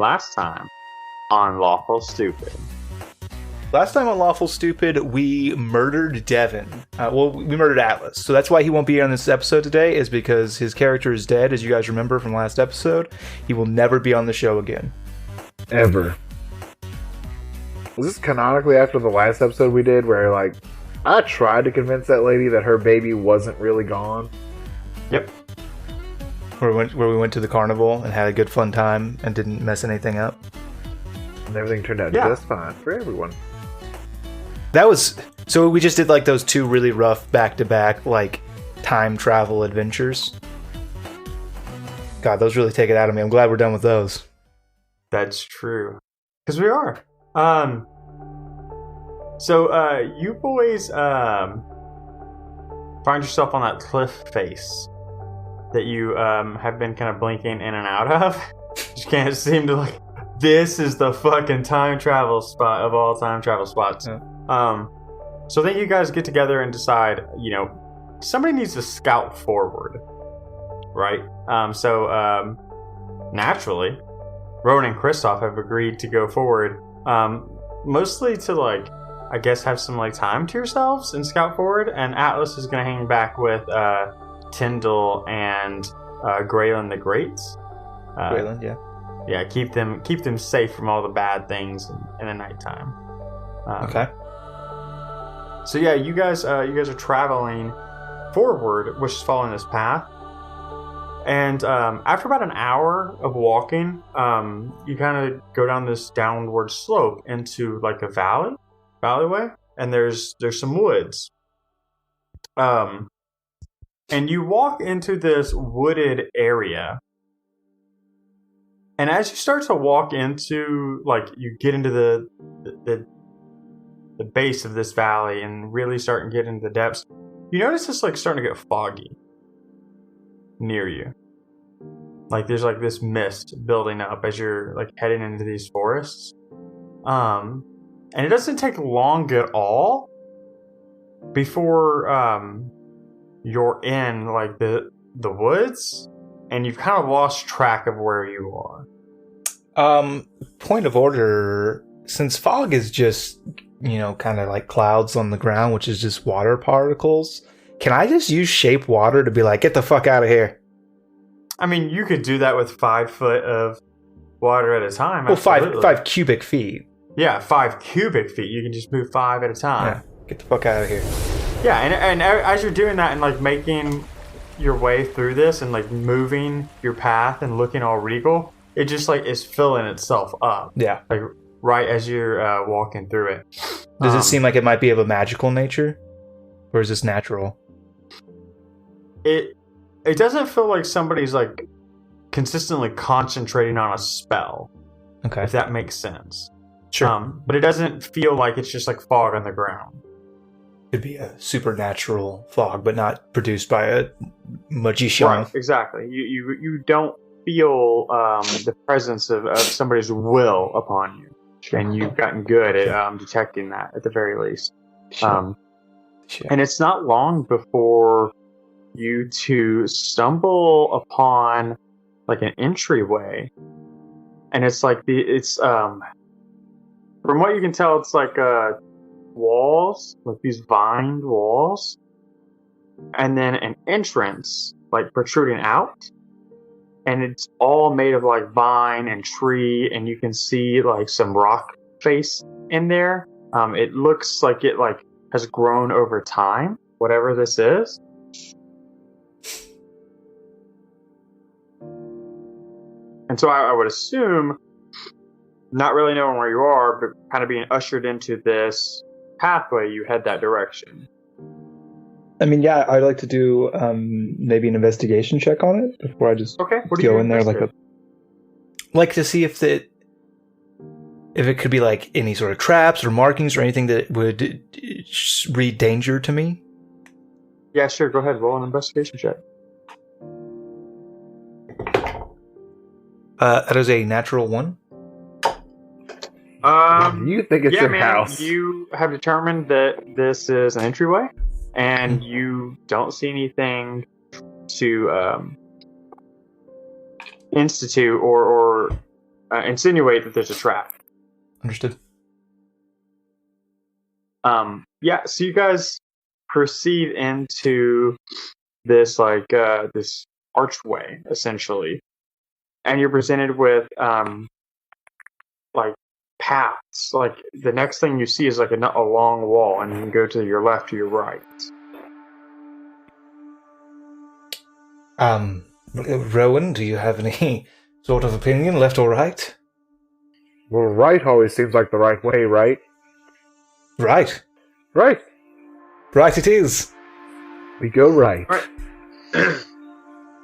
last time on Lawful Stupid. Last time on Lawful Stupid, we murdered Devin. We murdered Atlas. So that's why he won't be on this episode today, is because his character is dead, as you guys remember from last episode. He will never be on the show again. Ever. Was this canonically after the last episode we did, where, like, I tried to convince that lady that her baby wasn't really gone? Yep. Where we went to the carnival and had a good fun time and didn't mess anything up. And everything turned out just fine for everyone. That was... So we just did, like, those two really rough back-to-back, like, time travel adventures. God, those really take it out of me. I'm glad we're done with those. That's true. Because we are. So, you boys, find yourself on that cliff face that you, have been kind of blinking in and out of. You can't seem to, like, this is the fucking time travel spot of all time travel spots. Yeah. So then you guys get together and decide, somebody needs to scout forward, right? Naturally, Rowan and Kristoff have agreed to go forward, mostly to, like, I guess have some, like, time to yourselves and scout forward, and Atlas is going to hang back with Tyndall and Graylin the Great. Graylin, yeah. Yeah, keep them safe from all the bad things in the nighttime. Okay. So yeah, you guys are traveling forward, which is following this path. And after about an hour of walking, you kind of go down this downward slope into, like, a alleyway, and there's some woods. And you walk into this wooded area. And as you start to walk into, like, you get into the base of this valley and really start to get into the depths, you notice it's, like, starting to get foggy near you. Like, there's, like, this mist building up as you're, like, heading into these forests. And it doesn't take long at all before you're in, like, the woods, and you've kind of lost track of where you are. Point of order, since fog is just, kind of like clouds on the ground, which is just water particles, can I just use shape water to be like, get the fuck out of here? I mean, you could do that with 5 foot of water at a time. Well, five cubic feet. Yeah, 5 cubic feet. You can just move 5 at a time. Yeah, get the fuck out of here. Yeah, and as you're doing that and, like, making your way through this and, like, moving your path and looking all regal, it just, like, is filling itself up. Yeah. Like, right as you're walking through it. Does it seem like it might be of a magical nature? Or is this natural? It doesn't feel like somebody's, like, consistently concentrating on a spell. Okay. If that makes sense. Sure. But it doesn't feel like it's just, like, fog on the ground. Could be a supernatural fog, but not produced by a magician. Right, exactly. You don't feel the presence of somebody's will upon you. And you've gotten good at detecting that, at the very least. Sure. And it's not long before you two stumble upon, like, an entryway. And it's like from what you can tell, it's like walls, like these vined walls, and then an entrance, like, protruding out, and it's all made of, like, vine and tree, and you can see, like, some rock face in there. It looks like it, like, has grown over time, whatever this is. And so I would assume, not really knowing where you are, but kind of being ushered into this pathway, you head that direction. I mean, yeah, I'd like to do maybe an investigation check on it before I just go in there like to see if it could be, like, any sort of traps or markings or anything that would read danger to me. Yeah, sure. Go ahead. Roll an investigation check. That is a natural 1. You think it's your house? You have determined that this is an entryway, and you don't see anything to institute or insinuate that there's a trap. Understood. Yeah, so you guys proceed into this this archway essentially, and you're presented with paths. Like the next thing you see is like a long wall, and you can go to your left or your right. Rowan, do you have any sort of opinion, left or right? Well, right always seems like the right way, right? Right. Right. Right it is. We go right.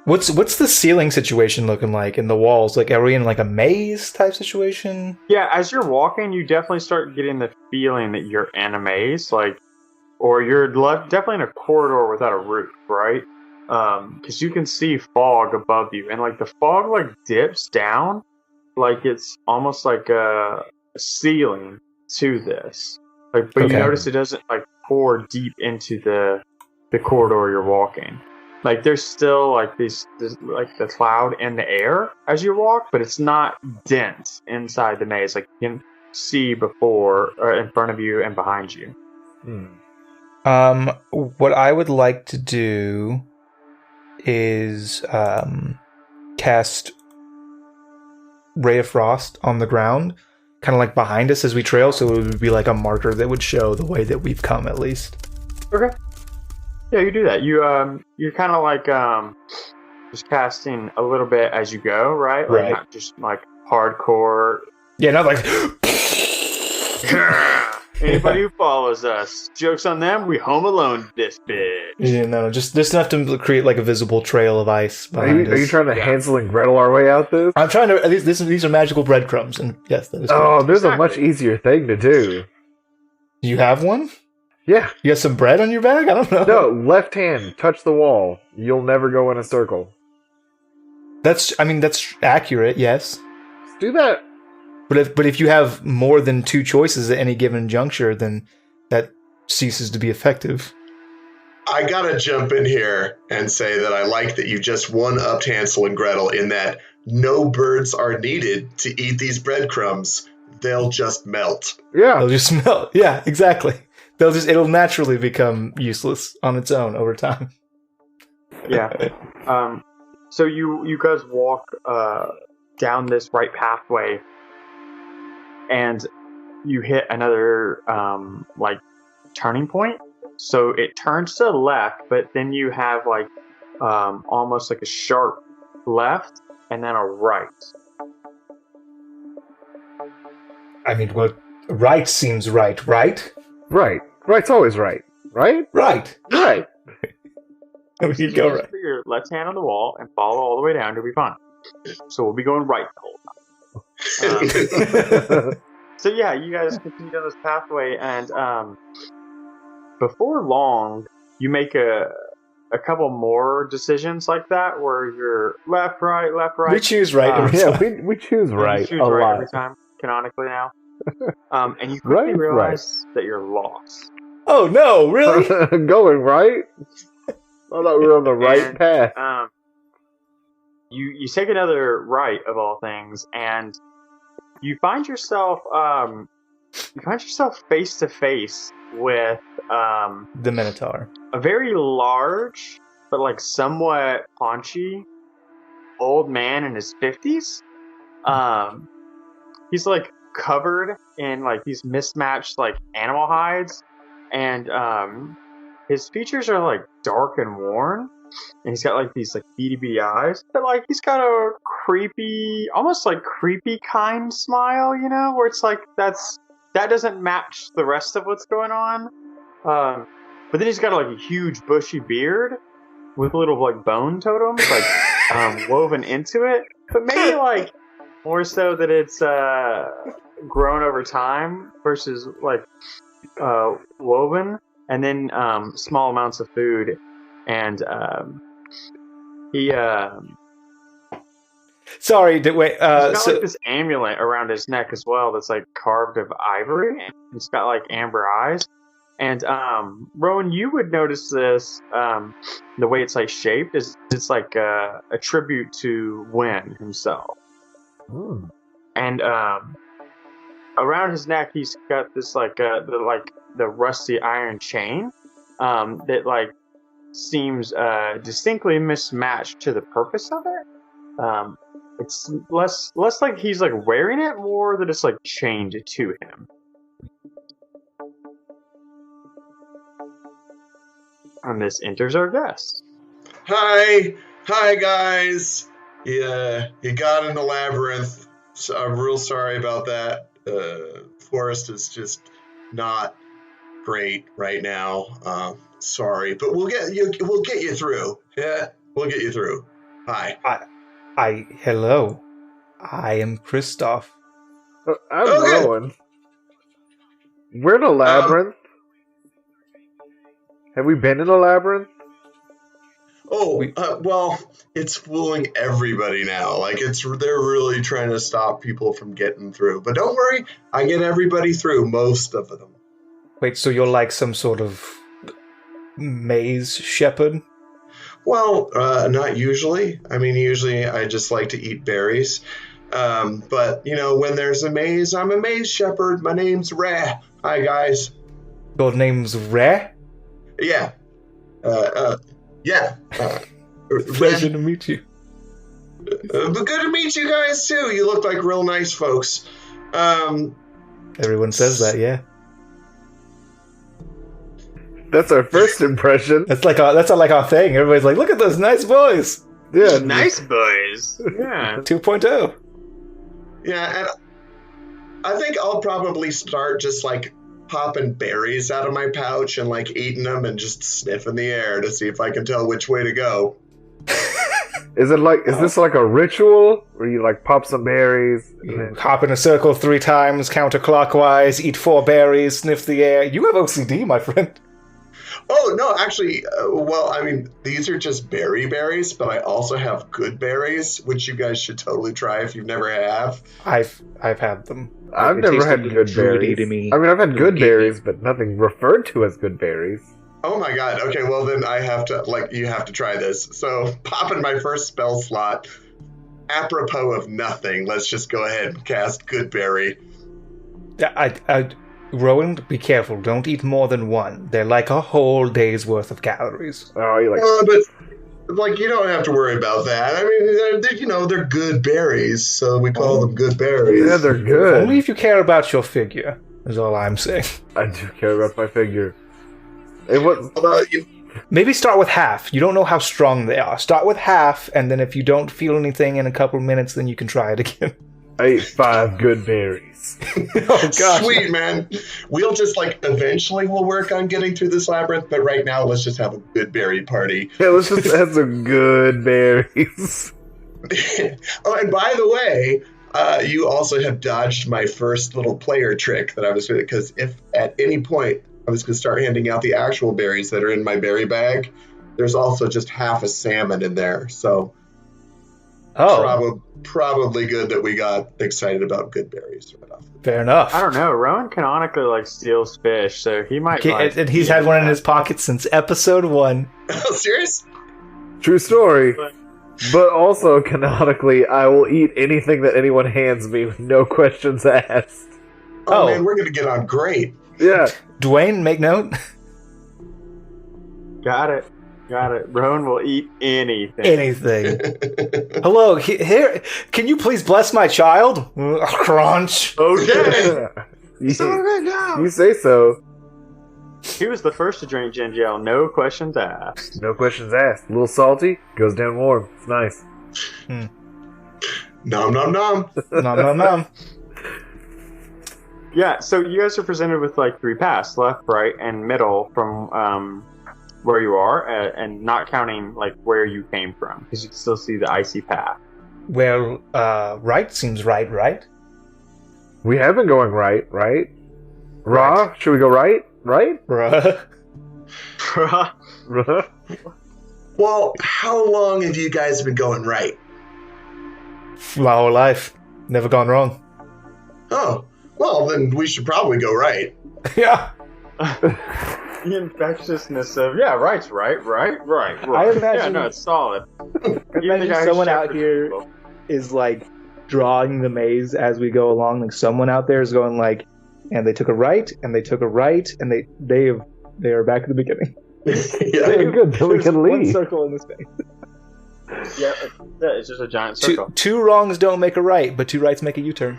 What's the ceiling situation looking like in the walls? Like, are we in like a maze type situation? Yeah, as you're walking, you definitely start getting the feeling that you're in a maze, or you're definitely in a corridor without a roof, right? Because you can see fog above you, and like the fog dips down, like it's almost like a ceiling to this. But you notice it doesn't pour deep into the corridor you're walking. Like there's still the cloud in the air as you walk, but it's not dense inside the maze. Like you can see before, or in front of you and behind you. What I would like to do is cast Ray of Frost on the ground, kind of like behind us as we trail, so it would be like a marker that would show the way that we've come, at least. Okay. Yeah, you do that. You're kind of just casting a little bit as you go, right? Right. Not just hardcore. Yeah, not like. Anybody who follows us, joke's on them. We home alone this bitch. Yeah, no, just enough to create like a visible trail of ice behind us. Are you trying to Hansel and Gretel our way out this? I'm trying to. These are magical breadcrumbs, and yes, that is. Oh, there's a much easier thing to do. Do you have one? Yeah. You got some bread on your bag? I don't know. No, left hand, touch the wall. You'll never go in a circle. That's accurate, yes. Do that. But if you have more than two choices at any given juncture, then that ceases to be effective. I gotta jump in here and say that I like that you just one-upped Hansel and Gretel in that no birds are needed to eat these breadcrumbs. They'll just melt. Yeah. They'll just melt. Yeah, exactly. It'll naturally become useless on its own over time. Yeah. So you guys walk down this right pathway, and you hit another turning point. So it turns to the left, but then you have almost like a sharp left and then a right. I mean, well, right seems right, right? Right. Right's always right. Right? Right. Right. You go right. Put your left hand on the wall and follow all the way down. You'll be fine. So we'll be going right the whole time. So yeah, you guys continue down this pathway, and before long, you make a couple more decisions like that, where you're left, right. We choose right every time. We choose right. You choose a right lot. every time, canonically now. And you quickly realize that you're lost. Oh no, really? Going right? I thought we were on the right path. You take another right of all things, and you find yourself face to face with the Minotaur, a very large but somewhat paunchy old man in his 50s. He's covered in these mismatched animal hides, and his features are dark and worn, and he's got these beady eyes, but he's got a creepy, almost creepy kind smile, where it's that doesn't match the rest of what's going on. But then he's got a huge bushy beard with little bone totems woven into it, but maybe more so that it's grown over time versus woven, and then small amounts of food, and he sorry, wait. He's got this amulet around his neck as well that's carved of ivory, and he's got amber eyes. And Rowan, you would notice this. The way it's shaped is it's a tribute to Wynn himself. Ooh. and around his neck he's got this the rusty iron chain that like seems distinctly mismatched to the purpose of it. It's less like he's like wearing it, more that it's like chained to him. And this enters our guest. Hi guys. Yeah, you got in the labyrinth. So I'm real sorry about that. Forest is just not great right now. Sorry, but we'll get you through. Yeah, we'll get you through. Hi. Hello. I am Christoph. I'm Rowan. We're in a labyrinth. Have we been in a labyrinth? Well, it's fooling everybody now. Like they're really trying to stop people from getting through. But don't worry, I get everybody through, most of them. Wait, so you're like some sort of maze shepherd? Well, not usually. I mean, usually I just like to eat berries. But, when there's a maze, I'm a maze shepherd. My name's Rare. Hi, guys. Your name's Rare? Yeah. Yeah. Pleasure to meet you. But good to meet you guys, too. You look like real nice folks. Everyone says that, yeah. That's our first impression. That's like our thing. Everybody's like, look at those nice boys. Yeah, nice boys. Yeah. 2.0. Yeah, and I think I'll probably start just like popping berries out of my pouch and like eating them and just sniffing the air to see if I can tell which way to go. Is this like a ritual where you like pop some berries? You hop in a circle 3 times, counterclockwise, eat 4 berries, sniff the air. You have OCD, my friend. Oh, no, actually, these are just berries, but I also have good berries, which you guys should totally try if you've never have. I've had them. I've never had good berries. To me. I mean, I've had good berries, but nothing referred to as good berries. Oh my god, okay, well then you have to try this. So, popping my first spell slot, apropos of nothing, let's just go ahead and cast good berry. Rowan, be careful. Don't eat more than 1. They're like a whole day's worth of calories. Oh, you like... But, you don't have to worry about that. I mean, they're good berries, so we call them good berries. Yeah, they're good. Only if you care about your figure, is all I'm saying. I do care about my figure. Maybe start with half. You don't know how strong they are. Start with half, and then if you don't feel anything in a couple minutes, then you can try it again. I ate 5 good berries. Oh gosh. Sweet, man. We'll just eventually we'll work on getting through this labyrinth, but right now let's just have a good berry party. Yeah, let's just have some good berries. Oh, and by the way, you also have dodged my first little player trick that I was doing, because if at any point I was going to start handing out the actual berries that are in my berry bag, there's also just half a salmon in there, so... Oh. Probably good that we got excited about good berries right off. Fair enough. I don't know. Rowan canonically steals fish, so he might. And he's had one in his pocket since episode 1. Oh, serious? True story. But also, canonically, I will eat anything that anyone hands me with no questions asked. Oh man, we're gonna get on great. Yeah. Dwayne, make note. Got it. Rowan will eat anything. Hello, here. Can you please bless my child? Crunch. Okay. You say so. He was the first to drink ginger ale. No questions asked. No questions asked. A little salty, goes down warm. It's nice. Nom nom nom. Nom nom nom. Yeah, so you guys are presented with 3 paths, left, right, and middle from where you are, and not counting where you came from, because you can still see the icy path. Well, right seems right? We have been going right? Ra, should we go right? Bruh. Well, how long have you guys been going right? My whole life. Never gone wrong. Oh, well, then we should probably go right. Yeah. The infectiousness of right's right. I imagine it's solid. I imagine someone out here is drawing the maze as we go along. Like someone out there is going like, and they took a right, and they took a right, and they are back at the beginning. Yeah, good. Then we can leave. One circle in the space. Yeah, it's just a giant circle. Two wrongs don't make a right, but two rights make a U-turn.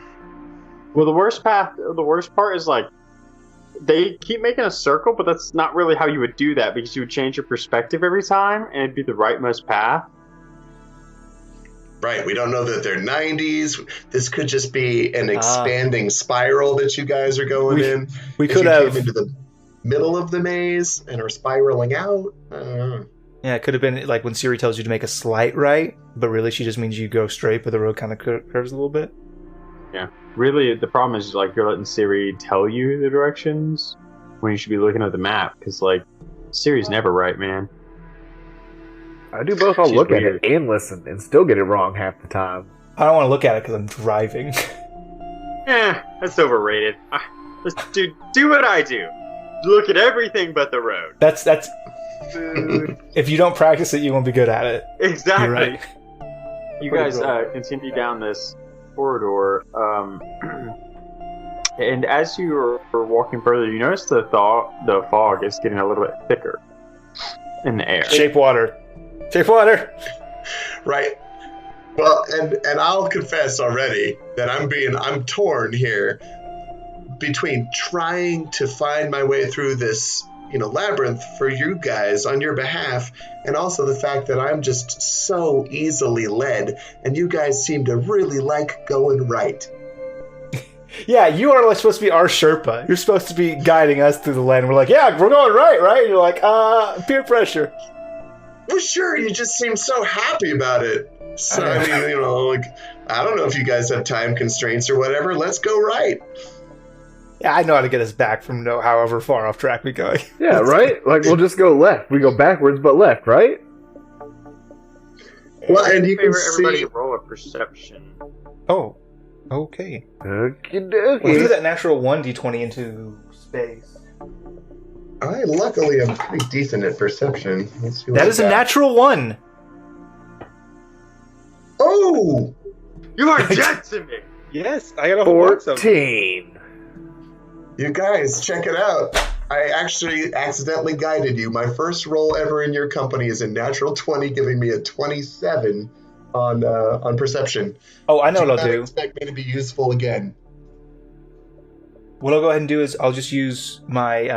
Well, the worst part is like they keep making a circle, but that's not really how you would do that because you would change your perspective every time, and it'd be the rightmost path. Right, we don't know that they're 90s. This could just be an expanding spiral that you guys are going in. We could have came into the middle of the maze and are spiraling out. I don't know. Yeah, it could have been like when Siri tells you to make a slight right, but really she just means you go straight, but the road kind of curves a little bit. Yeah, really, the problem is like you're letting Siri tell you the directions when you should be looking at the map because like Siri's never right, man. I do both. I'll look at it and listen and still get it wrong half the time. I don't want to look at it because I'm driving. That's overrated. Dude, do what I do. Look at everything but the road. That's. If you don't practice it, you won't be good at it. Exactly. You're right. You guys continue down this corridor, and as you are walking further, you notice the fog is getting a little bit thicker in the air. Shape water. Right. Well, and I'll confess already that I'm torn here between trying to find my way through this, labyrinth for you guys on your behalf, and also the fact that I'm just so easily led, and you guys seem to really like going right. Yeah, you are supposed to be our Sherpa. You're supposed to be guiding us through the land. We're like, yeah, we're going right? And you're like, peer pressure. Well, sure, you just seem so happy about it. So, I mean, I don't know if you guys have time constraints or whatever. Let's go right. Yeah, I know how to get us back from however far off track we go. Yeah, right? Like, we'll just go left. We go backwards, but left, right? Well, and you can everybody roll a perception. Oh, okay. Okie dokie. We'll do that natural 1d20 into space. I luckily am pretty decent at perception. Let's see what that is a natural 1. Oh! You are dead to me! Yes, I got a 14. You guys, check it out. I actually accidentally guided you. My first roll ever in your company is a natural 20, giving me a 27 on perception. Oh, I know what I'll do. Expect me to be useful again. What I'll go ahead and do is I'll just use my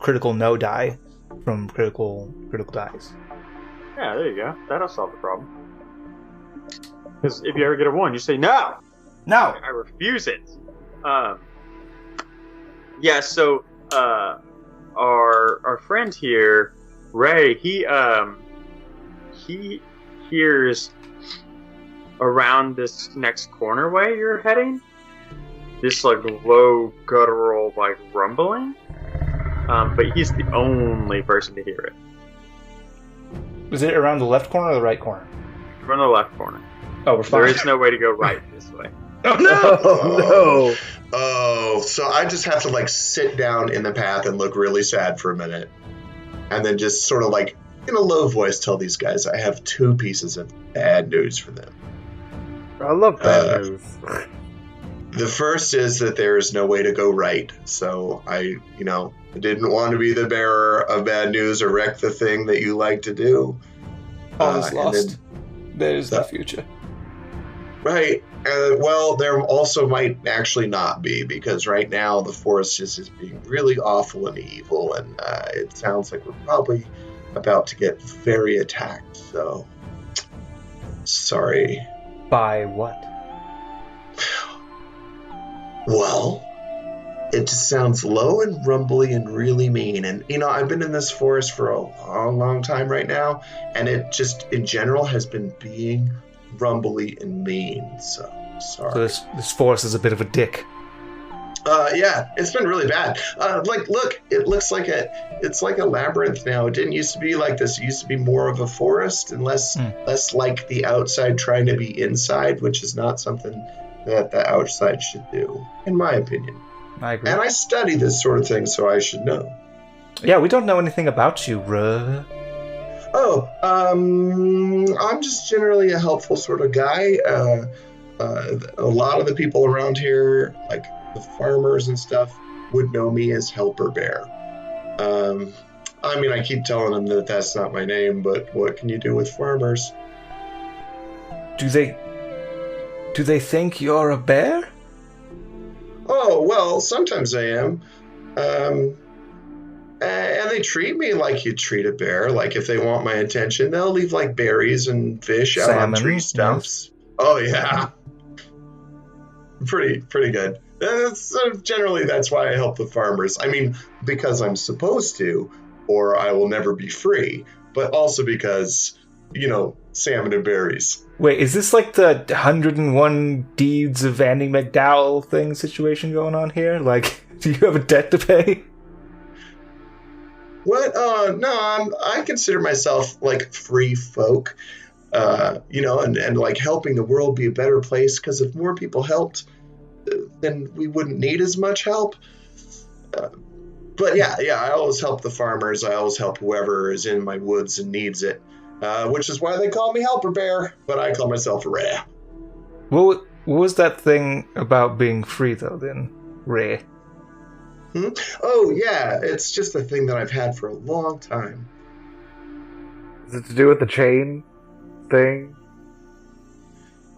critical no die from critical dice. Yeah, there you go. That'll solve the problem. Because if you ever get a 1, you say no. I refuse it. Yeah, so our friend here, Ray, he hears around this next corner way you're heading this like low guttural like rumbling, but he's the only person to hear it. Is it around the left corner or the right corner? From the left corner. Oh, we're fine. There is no way to go right this way. Oh no! Oh, so I just have to like sit down in the path and look really sad for a minute, and then just sort of like in a low voice tell these guys I have 2 pieces of bad news for them. I love bad news. The first is that there is no way to go right. So I didn't want to be the bearer of bad news or wreck the thing that you like to do. All is lost. That is the future. Right. Well, there also might actually not be, because right now the forest just is being really awful and evil, and it sounds like we're probably about to get very attacked. So, sorry. By what? Well, it just sounds low and rumbly and really mean. And, I've been in this forest for a long, long time right now, and it just, in general, has been being rumbly and mean. So, sorry. So this forest is a bit of a dick. Yeah, it's been really bad. Look, it looks like it's like a labyrinth now. It didn't used to be like this. It used to be more of a forest and less like the outside trying to be inside, which is not something that the outside should do, in my opinion. I agree. And I study this sort of thing, so I should know. Yeah, we don't know anything about you, Ruh. Oh, I'm just generally a helpful sort of guy. A lot of the people around here, like the farmers and stuff, would know me as Helper Bear. I mean, I keep telling them that that's not my name, but what can you do with farmers? Do they think you're a bear? Oh, well, sometimes I am. And they treat me like you treat a bear. Like, if they want my attention, they'll leave, like, berries and fish out on tree stumps. Yes. Oh, yeah. Pretty good. Generally, that's why I help the farmers. I mean, because I'm supposed to, or I will never be free, but also because, salmon and berries. Wait, is this like the 101 Deeds of Andy McDowell thing situation going on here? Like, do you have a debt to pay? What? No, I consider myself like free folk, and like helping the world be a better place, because if more people helped, then we wouldn't need as much help. But yeah, I always help the farmers. I always help whoever is in my woods and needs it, which is why they call me Helper Bear, but I call myself Ray. What was that thing about being free, though, then, Ray? Oh, yeah, it's just a thing that I've had for a long time. Is it to do with the chain thing?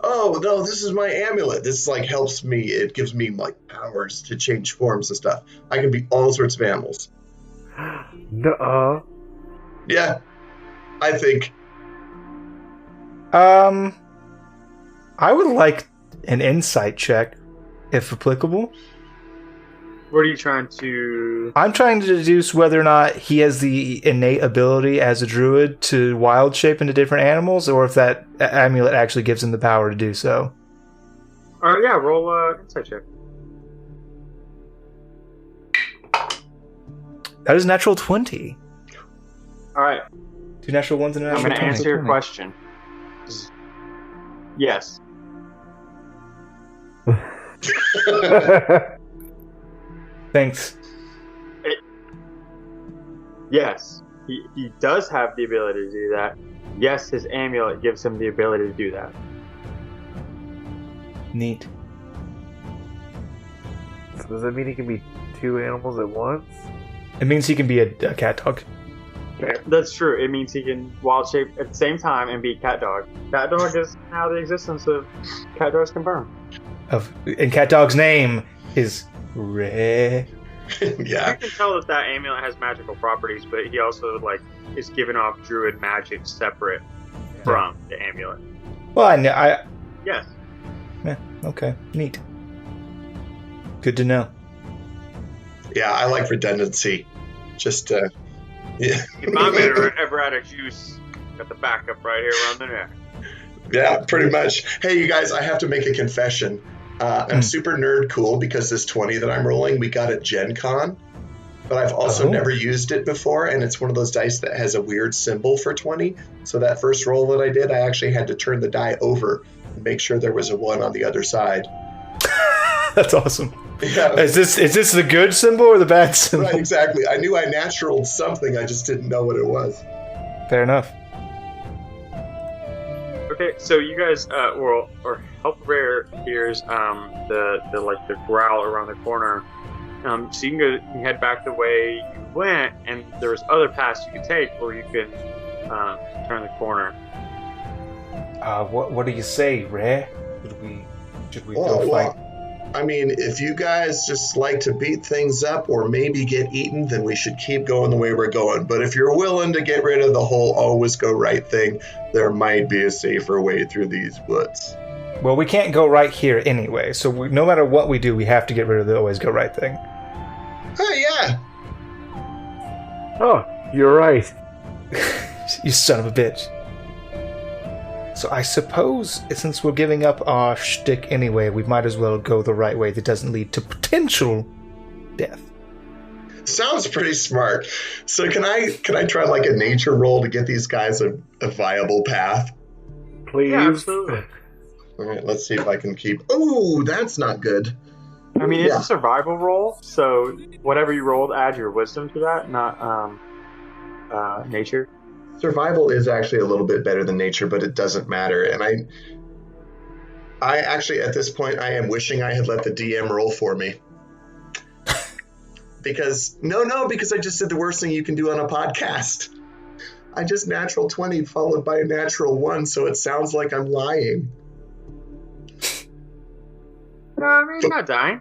Oh, no, this is my amulet. This, helps me. It gives me, powers to change forms and stuff. I can be all sorts of animals. Nuh-uh. Yeah, I think. I would like an insight check, if applicable. What are you trying to... I'm trying to deduce whether or not he has the innate ability as a druid to wild shape into different animals, or if that amulet actually gives him the power to do so. Yeah, roll insight check. That is natural 20. Alright. 2 natural ones and a natural 20. I'm going to answer your question. Yes. Thanks. Yes, he does have the ability to do that. Yes, his amulet gives him the ability to do that. Neat. So does that mean he can be 2 animals at once? It means he can be a cat dog. That's true. It means he can wild shape at the same time and be cat dog. Cat dog is now the existence of cat dogs confirmed. And cat dog's name is Ray. Yeah. I can tell that amulet has magical properties, but he also is giving off druid magic separate from the amulet. Well, I Yes. Yeah. Okay. Neat. Good to know. Yeah, I like redundancy. Just yeah. If I'm ever out of juice, got the backup right here around the neck. Yeah, pretty much. Hey, you guys, I have to make a confession. I'm super nerd cool because this 20 that I'm rolling, we got at Gen Con, but I've also never used it before, and it's one of those dice that has a weird symbol for 20. So that first roll that I did, I actually had to turn the die over and make sure there was a 1 on the other side. That's awesome. Yeah. Is this the good symbol or the bad symbol? Right, exactly. I knew I naturaled something, I just didn't know what it was. Fair enough. Okay, so you guys, or Helper Bear hears the growl around the corner. So you can head back the way you went, and there's other paths you can take, or you can turn the corner. What do you say, Ray? Should we go fight? I mean, if you guys just like to beat things up or maybe get eaten, then we should keep going the way we're going. But if you're willing to get rid of the whole always go right thing, there might be a safer way through these woods. Well, we can't go right here anyway, so no matter what we do, we have to get rid of the always go right thing. Oh, yeah. Oh, you're right. You son of a bitch. So I suppose, since we're giving up our shtick anyway, we might as well go the right way that doesn't lead to potential death. Sounds pretty smart. So can I try a nature roll to get these guys a viable path? Please. Yeah, absolutely. All right, let's see if I can keep... Oh, that's not good. I mean, it's a survival roll, so whatever you rolled, add your wisdom to that, not nature. Survival is actually a little bit better than nature, but it doesn't matter. And I actually, at this point, I am wishing I had let the DM roll for me. Because I just said the worst thing you can do on a podcast. I just natural 20 followed by a natural 1, so it sounds like I'm lying. No, I mean, not dying.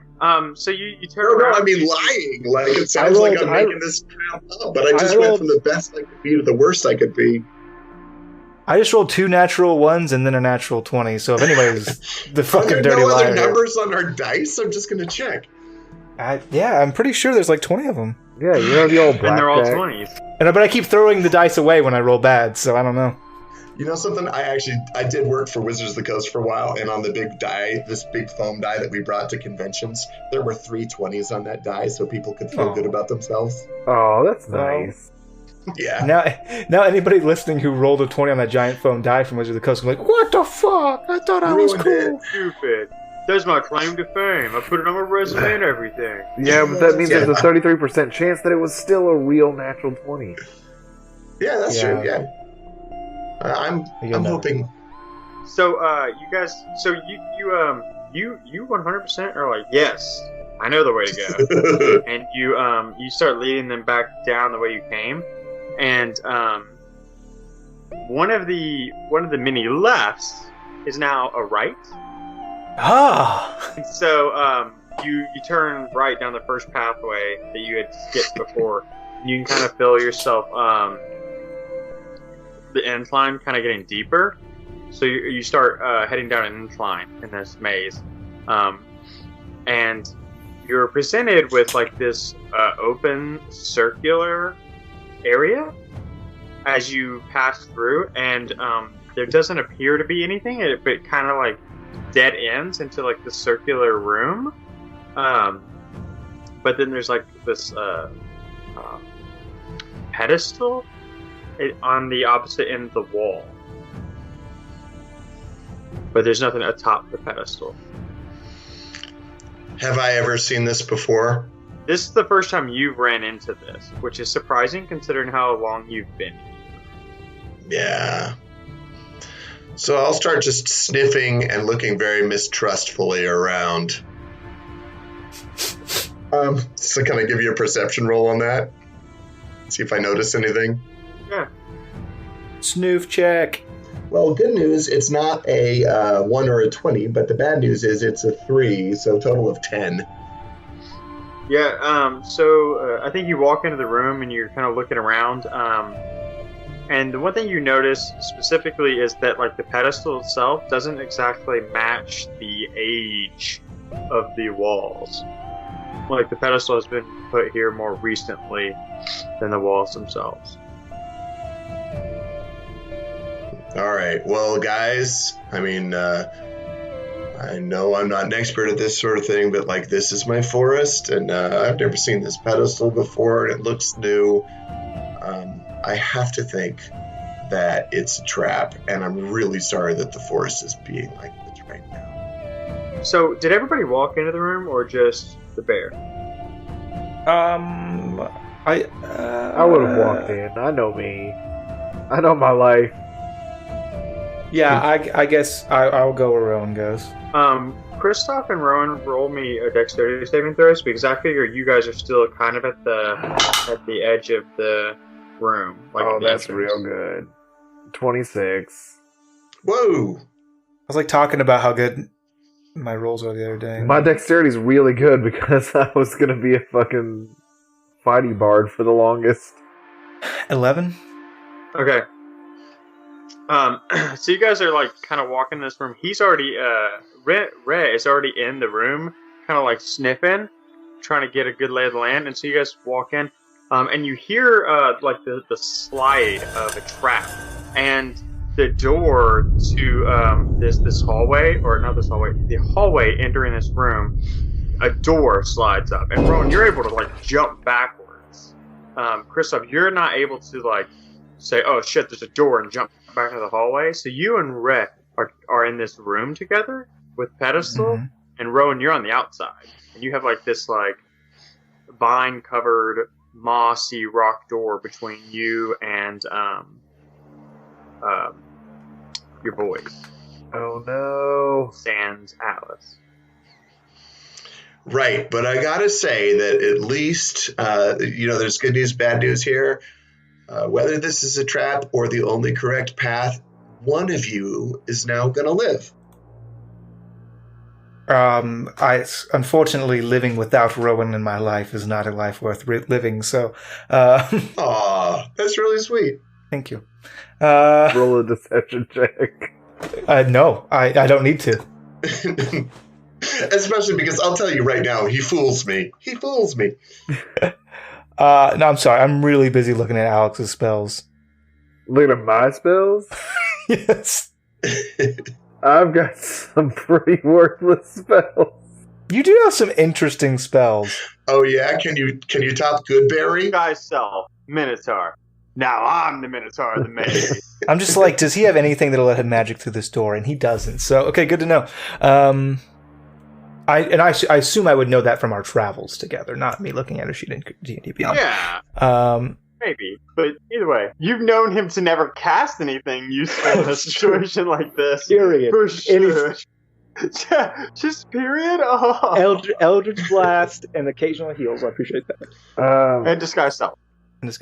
So you turn around. No, I mean lying. Like, it sounds like I'm making this crap up, but I just went from the best I could be to the worst I could be. I just rolled 2 natural 1s and then a natural 20, so if anybody's the fucking dirty liar. Are there no other numbers on our dice? I'm just going to check. Yeah, I'm pretty sure there's like 20 of them. Yeah, you know the old blackjack. And they're all 20s. But I keep throwing the dice away when I roll bad, so I don't know. You know something? I did work for Wizards of the Coast for a while, and on the big die, this big foam die that we brought to conventions, there were 3 20s on that die, so people could feel good about themselves. Oh, that's nice. Yeah. Now anybody listening who rolled a 20 on that giant foam die from Wizards of the Coast will be like, what the fuck? I thought I was cool. Stupid. That's my claim to fame. I put it on my resume and everything. Yeah, but that means there's a 33% chance that it was still a real natural 20. Yeah, that's true. Yeah. I'm hoping. So, you guys. So you 100% are like, yes, I know the way to go, and you start leading them back down the way you came, and one of the many lefts is now a right. Ah. So you turn right down the first pathway that you had skipped before. And you can kind of feel yourself the incline kind of getting deeper. So you start heading down an incline in this maze, and you're presented with like this open circular area as you pass through, and there doesn't appear to be anything. It kind of like dead ends into like the circular room, but then there's like this pedestal on the opposite end of the wall, but there's nothing atop the pedestal. Have I ever seen this before? This is the first time you've ran into this, which is surprising considering how long you've been here. Yeah. So I'll start just sniffing and looking very mistrustfully around. So can I give you a perception roll on that? See if I notice anything? Yeah. Snoof check. Well, good news, it's not a 1 or a 20, but the bad news is it's a 3, so a total of 10. Yeah, so I think you walk into the room and you're kind of looking around, and the one thing you notice specifically is that like the pedestal itself doesn't exactly match the age of the walls. Like the pedestal has been put here more recently than the walls themselves. All right, well, guys, I mean, I know I'm not an expert at this sort of thing, but like this is my forest, and I've never seen this pedestal before, and it looks new. I have to think that it's a trap, and I'm really sorry that the forest is being like this right now. So, did everybody walk into the room, or just the bear? I would have walked in. I know me. I know my life. Yeah, I guess I'll go where Rowan goes. Kristoff and Rowan, roll me a dexterity saving throws, because I figure you guys are still kind of at the edge of the room. Like that's real good. 26. Whoa! I was like talking about how good my rolls were the other day. My dexterity's really good because I was gonna be a fucking fighty bard for the longest. 11. Okay. So you guys are like kind of walking in this room. He's already Rhett is already in the room, kind of like sniffing, trying to get a good lay of the land. And so you guys walk in, and you hear like the slide of a trap, and the door to this hallway, or not this hallway, the hallway entering this room, a door slides up, and Rowan, you're able to like jump backwards. Kristoff, you're not able to like say, "Oh shit, there's a door," and jump back into the hallway. So you and Rhett are in this room together with pedestal, and Rowan, you're on the outside, and you have like this like vine covered mossy rock door between you and your boys. Oh no. Sans Alice. Right, but I gotta say that at least, there's good news, bad news here. Whether this is a trap or the only correct path, one of you is now gonna live. Unfortunately, living without Rowan in my life is not a life worth living, so... Aw, that's really sweet. Thank you. Roll a deception check. No, I don't need to. Especially because I'll tell you right now, he fools me. He fools me. No, I'm sorry. I'm really busy looking at Alex's spells. Looking at my spells? Yes. I've got some pretty worthless spells. You do have some interesting spells. Oh yeah? Can you top Goodberry? Guy's self, Minotaur. Now I'm the Minotaur of the mage. I'm just like, does he have anything that'll let him magic through this door? And he doesn't. So, okay, good to know. I assume I would know that from our travels together, not me looking at a sheet in D&D Beyond. Yeah. Maybe. But either way, you've known him to never cast anything useful in a situation like this. Period. For sure. Just period? Oh. Eldritch Blast and occasional heals. I appreciate that. And Disguise Self.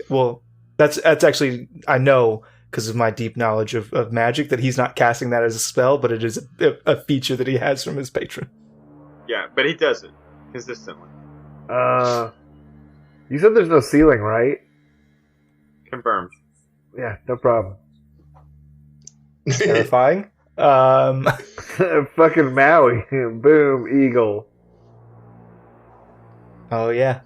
Well, that's actually, I know, because of my deep knowledge of magic, that he's not casting that as a spell, but it is a feature that he has from his patron. Yeah, but he does it consistently. You said there's no ceiling, right? Confirmed. Yeah, no problem. Terrifying. Fucking Maui. Boom, eagle. Oh, yeah.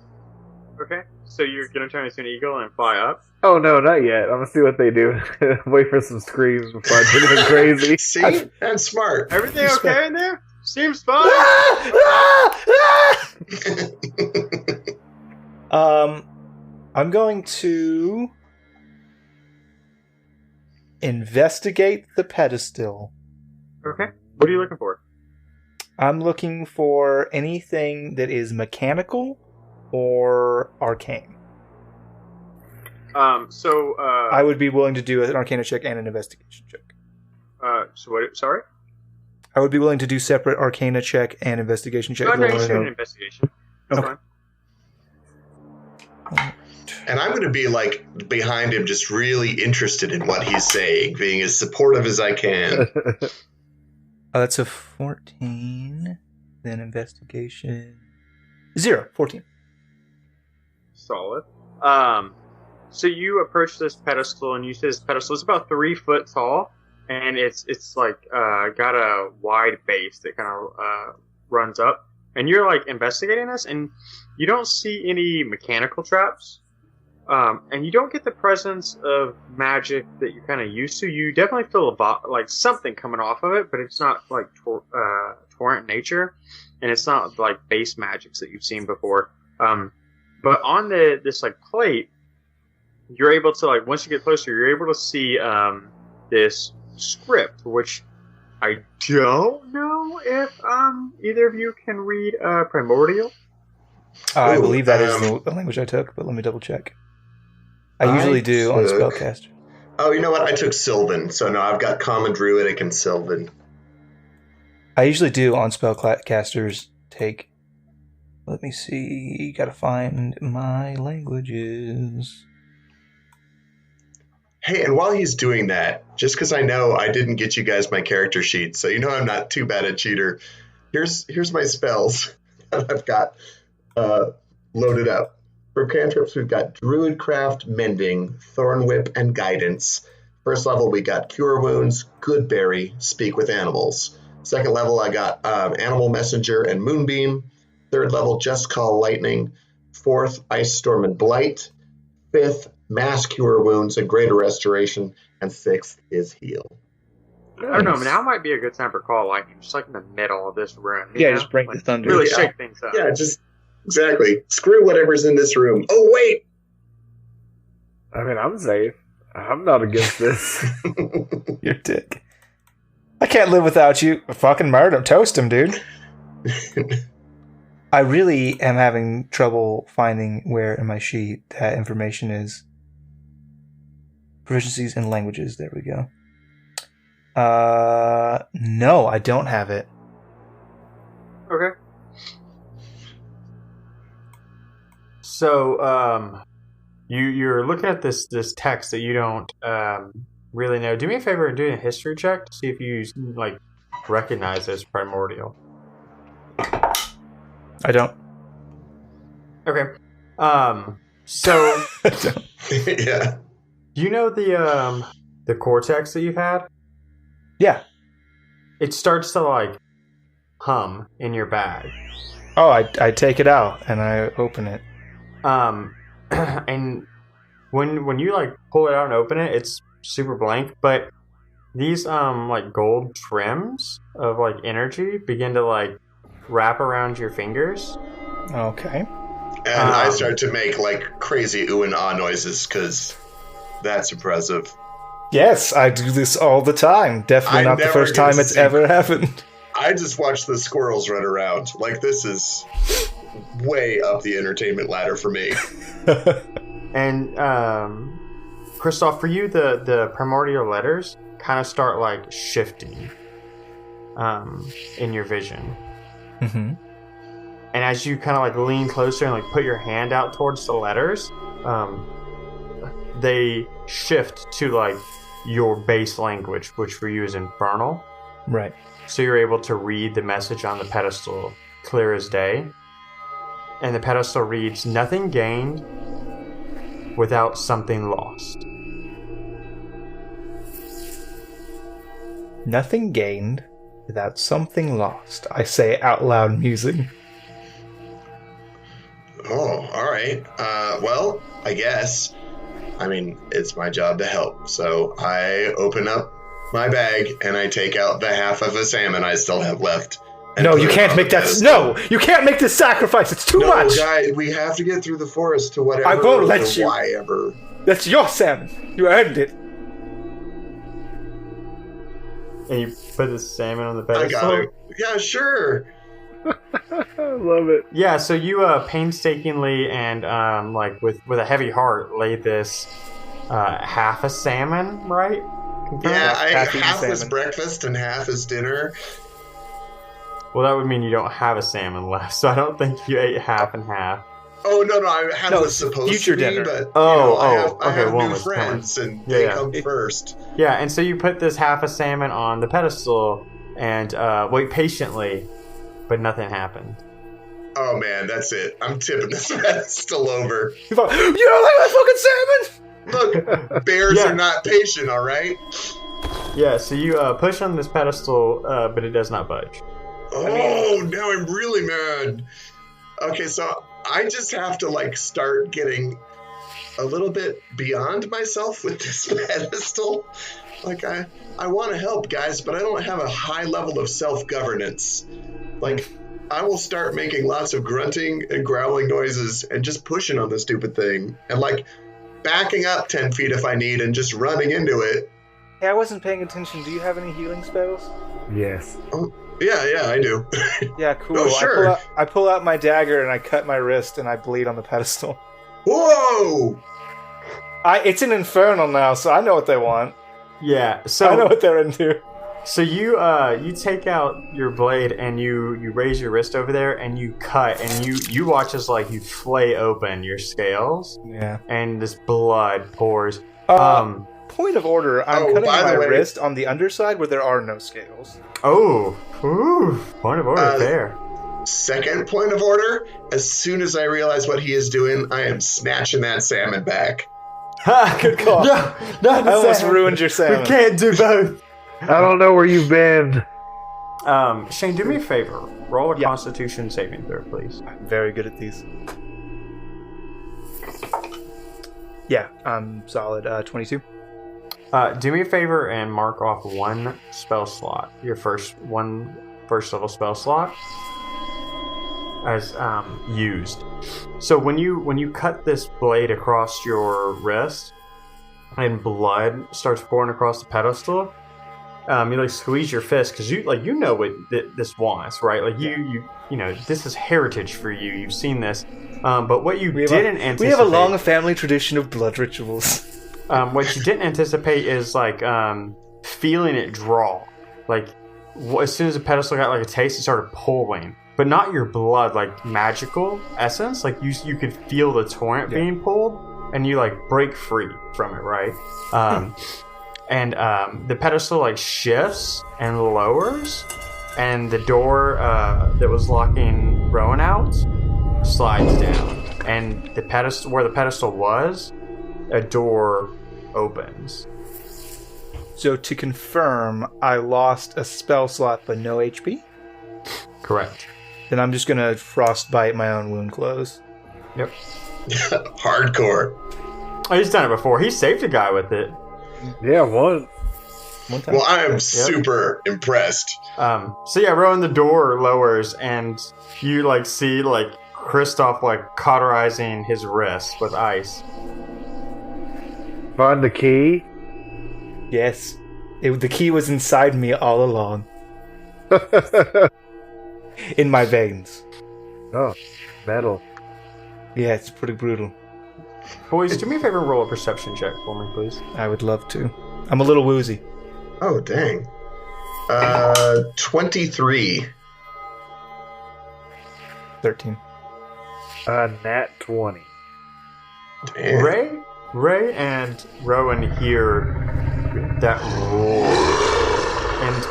Okay, so you're going to turn into an eagle and fly up? Oh, no, not yet. I'm going to see what they do. Wait for some screams before I do anything crazy. See? That's smart. Everything okay in there? Seems fine. I'm going to investigate the pedestal. Okay. What are you looking for? I'm looking for anything that is mechanical or arcane. I would be willing to do an Arcana check and an investigation check. Sorry? I would be willing to do separate Arcana check and investigation check. Okay, you an investigation. That's okay. Fine. And I'm going to be like behind him, just really interested in what he's saying, being as supportive as I can. That's a 14. Then investigation 0, 14. Solid. So you approach this pedestal, and you see this pedestal is about 3 foot tall, and it's like got a wide base that kind of runs up. And you're like investigating this, and you don't see any mechanical traps, and you don't get the presence of magic that you're kind of used to. You definitely feel like something coming off of it, but it's not like torrent nature, and it's not like base magics that you've seen before. But on this like plate, you're able to like once you get closer, you're able to see this script, which I don't know if either of you can read Primordial. I believe that is the language I took, but let me double check. I usually do on Spellcaster. Oh, you know what? I took Sylvan, so no, I've got Common Druidic and Sylvan. I usually do on Spellcasters take. Let me see. Gotta find my languages. Hey, and while he's doing that, just because I know I didn't get you guys my character sheet, so you know I'm not too bad at cheater. Here's my spells that I've got loaded up. For cantrips, we've got Druidcraft, Mending, Thorn Whip, and Guidance. First level, we got Cure Wounds, Goodberry, Speak with Animals. Second level, I got Animal Messenger and Moonbeam. Third level, Just Call Lightning. Fourth, Ice Storm and Blight. Fifth, Mass Cure Wounds and Greater Restoration. And sixth is Heal. Nice. I don't know, now might be a good time for Call Lightning, just like in the middle of this room. Yeah, just bring the thunder. Really shake things up. Yeah, just exactly. Screw whatever's in this room. Oh, wait! I mean, I'm safe. I'm not against this. You're a dick. I can't live without you. Fucking murder him. Toast him, dude. I really am having trouble finding where in my sheet that information is. Proficiencies in languages. There we go. No, I don't have it. Okay. So, you're looking at this text that you don't really know. Do me a favor and do a history check to see if you like recognize this primordial. I don't. Okay. So Yeah. you know the cortex that you've had? Yeah. It starts to like hum in your bag. Oh, I take it out and I open it. And when you like pull it out and open it, it's super blank, but these like gold trims of like energy begin to like wrap around your fingers. Okay. And I start to make like crazy ooh and ah noises because that's impressive. Yes, I do this all the time. Definitely not the first time it's ever happened. I just watch the squirrels run around. Like, this is way up the entertainment ladder for me. And Christoph, for you, the primordial letters kind of start like shifting in your vision. Mm-hmm. And as you kind of like lean closer and like put your hand out towards the letters, they shift to like your base language, which for you is infernal. Right. So you're able to read the message on the pedestal clear as day. And the pedestal reads, "Nothing gained without something lost." Nothing gained without something lost. I say out loud, musing. Oh, all right. Well, I guess. I mean, it's my job to help. So I open up my bag and I take out the half of a salmon I still have left. No, you can't make that. No, you can't make this sacrifice. It's too much. No, guy, we have to get through the forest to whatever. I won't let you. Why ever? That's your salmon. You earned it. And you put the salmon on the pedestal? I got it. Yeah, sure. I love it. Yeah, so you painstakingly and like with a heavy heart lay this half a salmon, right? Yeah, half is breakfast and half is dinner. Well, that would mean you don't have a salmon left, so I don't think you ate half and half. Oh, no, half was supposed to be, dinner. But I have one new was friends, fine. and they come first. Yeah, and so you put this half a salmon on the pedestal and wait patiently, but nothing happened. Oh, man, that's it. I'm tipping this pedestal over. You don't like my fucking salmon? Look, bears are not patient, all right? Yeah, so you push on this pedestal, but it does not budge. Oh, now I'm really mad. Okay, so I just have to, like, start getting a little bit beyond myself with this pedestal. Like, I want to help, guys, but I don't have a high level of self-governance. Like, I will start making lots of grunting and growling noises and just pushing on the stupid thing. And, like, backing up 10 feet if I need and just running into it. Hey, I wasn't paying attention. Do you have any healing spells? Yes. Yeah, I do. Yeah, cool. Oh, sure. I pull out my dagger and I cut my wrist and I bleed on the pedestal. Whoa! It's an infernal now, so I know what they want. Yeah, so I know what they're into. So you take out your blade and you raise your wrist over there and you cut and you watch as like you flay open your scales. Yeah. And this blood pours. Point of order, I'm cutting my wrist on the underside where there are no scales. Oh, ooh, point of order there. Second point of order, as soon as I realize what he is doing, I am snatching that salmon back. Ha! Good call. No, not I almost ruined your salmon. We can't do both. I don't know where you've been. Shane, do me a favor. Roll a Constitution saving throw, please. I'm very good at these. Yeah, I'm solid. 22. Do me a favor and mark off one spell slot. Your first level spell slot as used. So when you cut this blade across your wrist and blood starts pouring across the pedestal, you like squeeze your fist because you know what this wants, right? Like you know this is heritage for you. You've seen this, but what you didn't anticipate. We have a long family tradition of blood rituals. What you didn't anticipate is like feeling it draw. Like, as soon as the pedestal got like a taste, it started pulling. But not your blood, like magical essence. Like you could feel the torrent being pulled, and you like break free from it, right? And the pedestal like shifts and lowers, and the door that was locking Rowan out slides down, and the pedestal where the pedestal was, a door opens. So to confirm, I lost a spell slot but no HP? Correct. Then I'm just gonna frostbite my own wound close. Yep. Hardcore. Oh, he's done it before. He saved a guy with it. Yeah, one time. Well, I am super impressed. So yeah, Rowan, the door lowers, and you like see like Kristoff like cauterizing his wrist with ice. Find the key? Yes. The key was inside me all along. In my veins. Oh, metal. Yeah, it's pretty brutal. Boys, do me a favor and roll a perception check for me, please. I would love to. I'm a little woozy. Oh, dang. 23. 13. Nat 20. Damn. Ray and Rowan hear that roar. And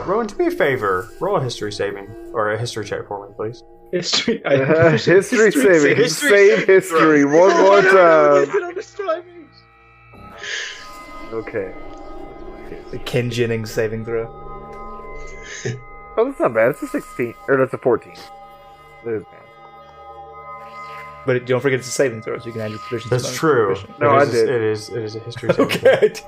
Rowan, do me a favor. Roll a history saving, or a history check for me, please. History saving. Save history one more time. Okay. The Ken Jennings saving throw. Oh, that's not bad. It's a 16. Or that's a 14. That is bad. But don't forget it's a saving throw, so you can add your proficiency. That's true. No, I did. It is a history saving. Okay, I did.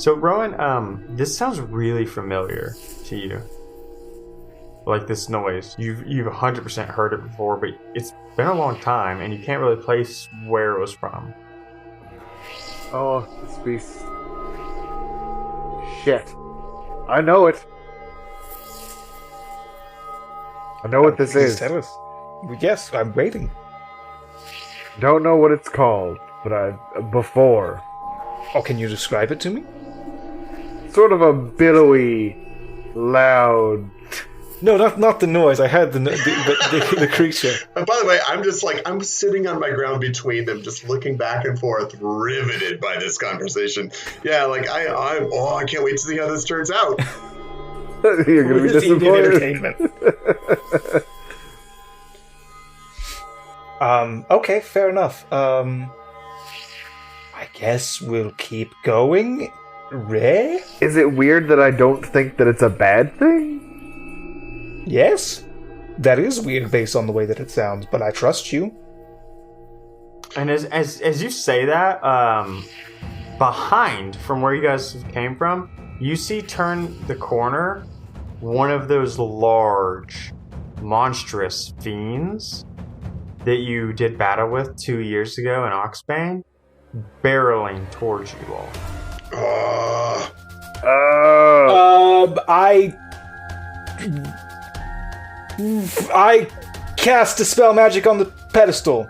So Rowan, this sounds really familiar to you. Like this noise. You've 100% heard it before, but it's been a long time, and you can't really place where it was from. Oh, this beast. Shit. I know it. I know what this is. Tell us. Yes, I'm waiting. Don't know what it's called, but before. Oh, can you describe it to me? Sort of a billowy, loud. No, not the noise. I heard the creature. And by the way, I'm sitting on my ground between them, just looking back and forth, riveted by this conversation. Yeah, like I can't wait to see how this turns out. You're gonna be disappointed. Okay, fair enough. I guess we'll keep going. Ray? Is it weird that I don't think that it's a bad thing? Yes. That is weird based on the way that it sounds, but I trust you. And as you say that, behind from where you guys came from, you see turn the corner one of those large, monstrous fiends that you did battle with 2 years ago in Oxbane, barreling towards you all. I cast Dispel Magic on the pedestal.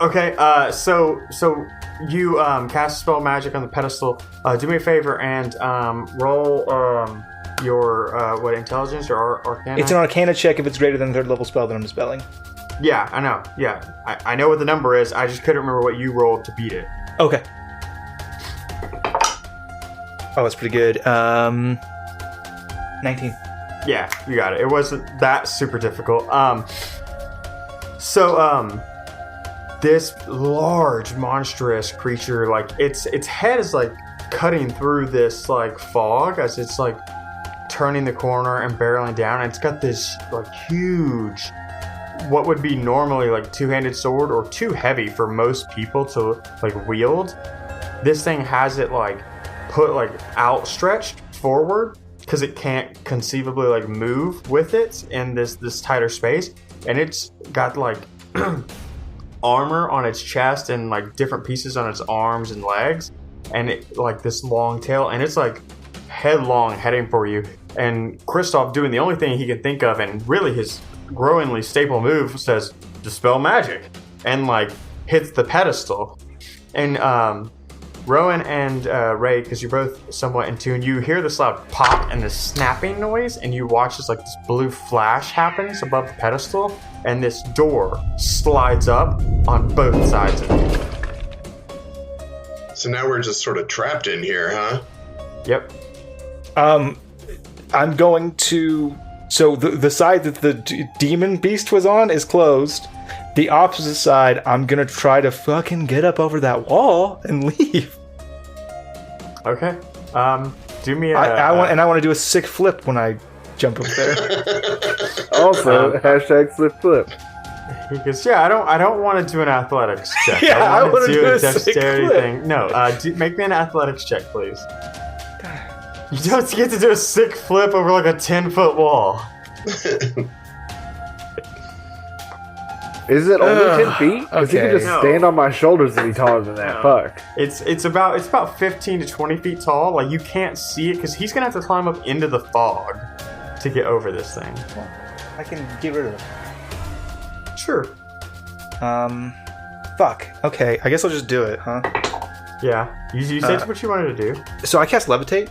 Okay, so you cast Spell Magic on the pedestal. Do me a favor and roll your intelligence or arcana? It's an arcana check if it's greater than third level spell that I'm dispelling. Yeah, I know. Yeah, I know what the number is. I just couldn't remember what you rolled to beat it. Okay. Oh, that's pretty good. 19. Yeah, you got it. It wasn't that super difficult. This large, monstrous creature, like its head is like cutting through this like fog as it's like turning the corner and barreling down. And it's got this like huge, what would be normally like two-handed sword or too heavy for most people to like wield. This thing has it like put like outstretched forward because it can't conceivably like move with it in this tighter space, and it's got like armor on its chest and like different pieces on its arms and legs, and it like this long tail, and it's like headlong heading for you. And Kristoff, doing the only thing he can think of and really his growingly staple move, says Dispel Magic, and like hits the pedestal. And Rowan and Ray, because you're both somewhat in tune, you hear this loud pop and this snapping noise, and you watch as like this blue flash happens above the pedestal, and this door slides up on both sides of you. So now we're just sort of trapped in here, huh? Yep. I'm going to... So the side that the demon beast was on is closed. The opposite side, I'm going to try to fucking get up over that wall and leave. Okay. Do me a... I want to do a sick flip when I jump up there. Also, hashtag slip flip. He goes, yeah, I don't want to do an athletics check. Yeah, I want to do a dexterity thing. No, make me an athletics check, please. You don't get to do a sick flip over like a 10-foot wall. Is it only 10 feet? Because he can just stand on my shoulders and be taller than that. Fuck. It's about 15 to 20 feet tall. Like, you can't see it because he's gonna have to climb up into the fog to get over this thing. Well, I can get rid of it. Sure. Fuck. Okay, I guess I'll just do it, huh? Yeah. You said what you wanted to do. So I cast levitate.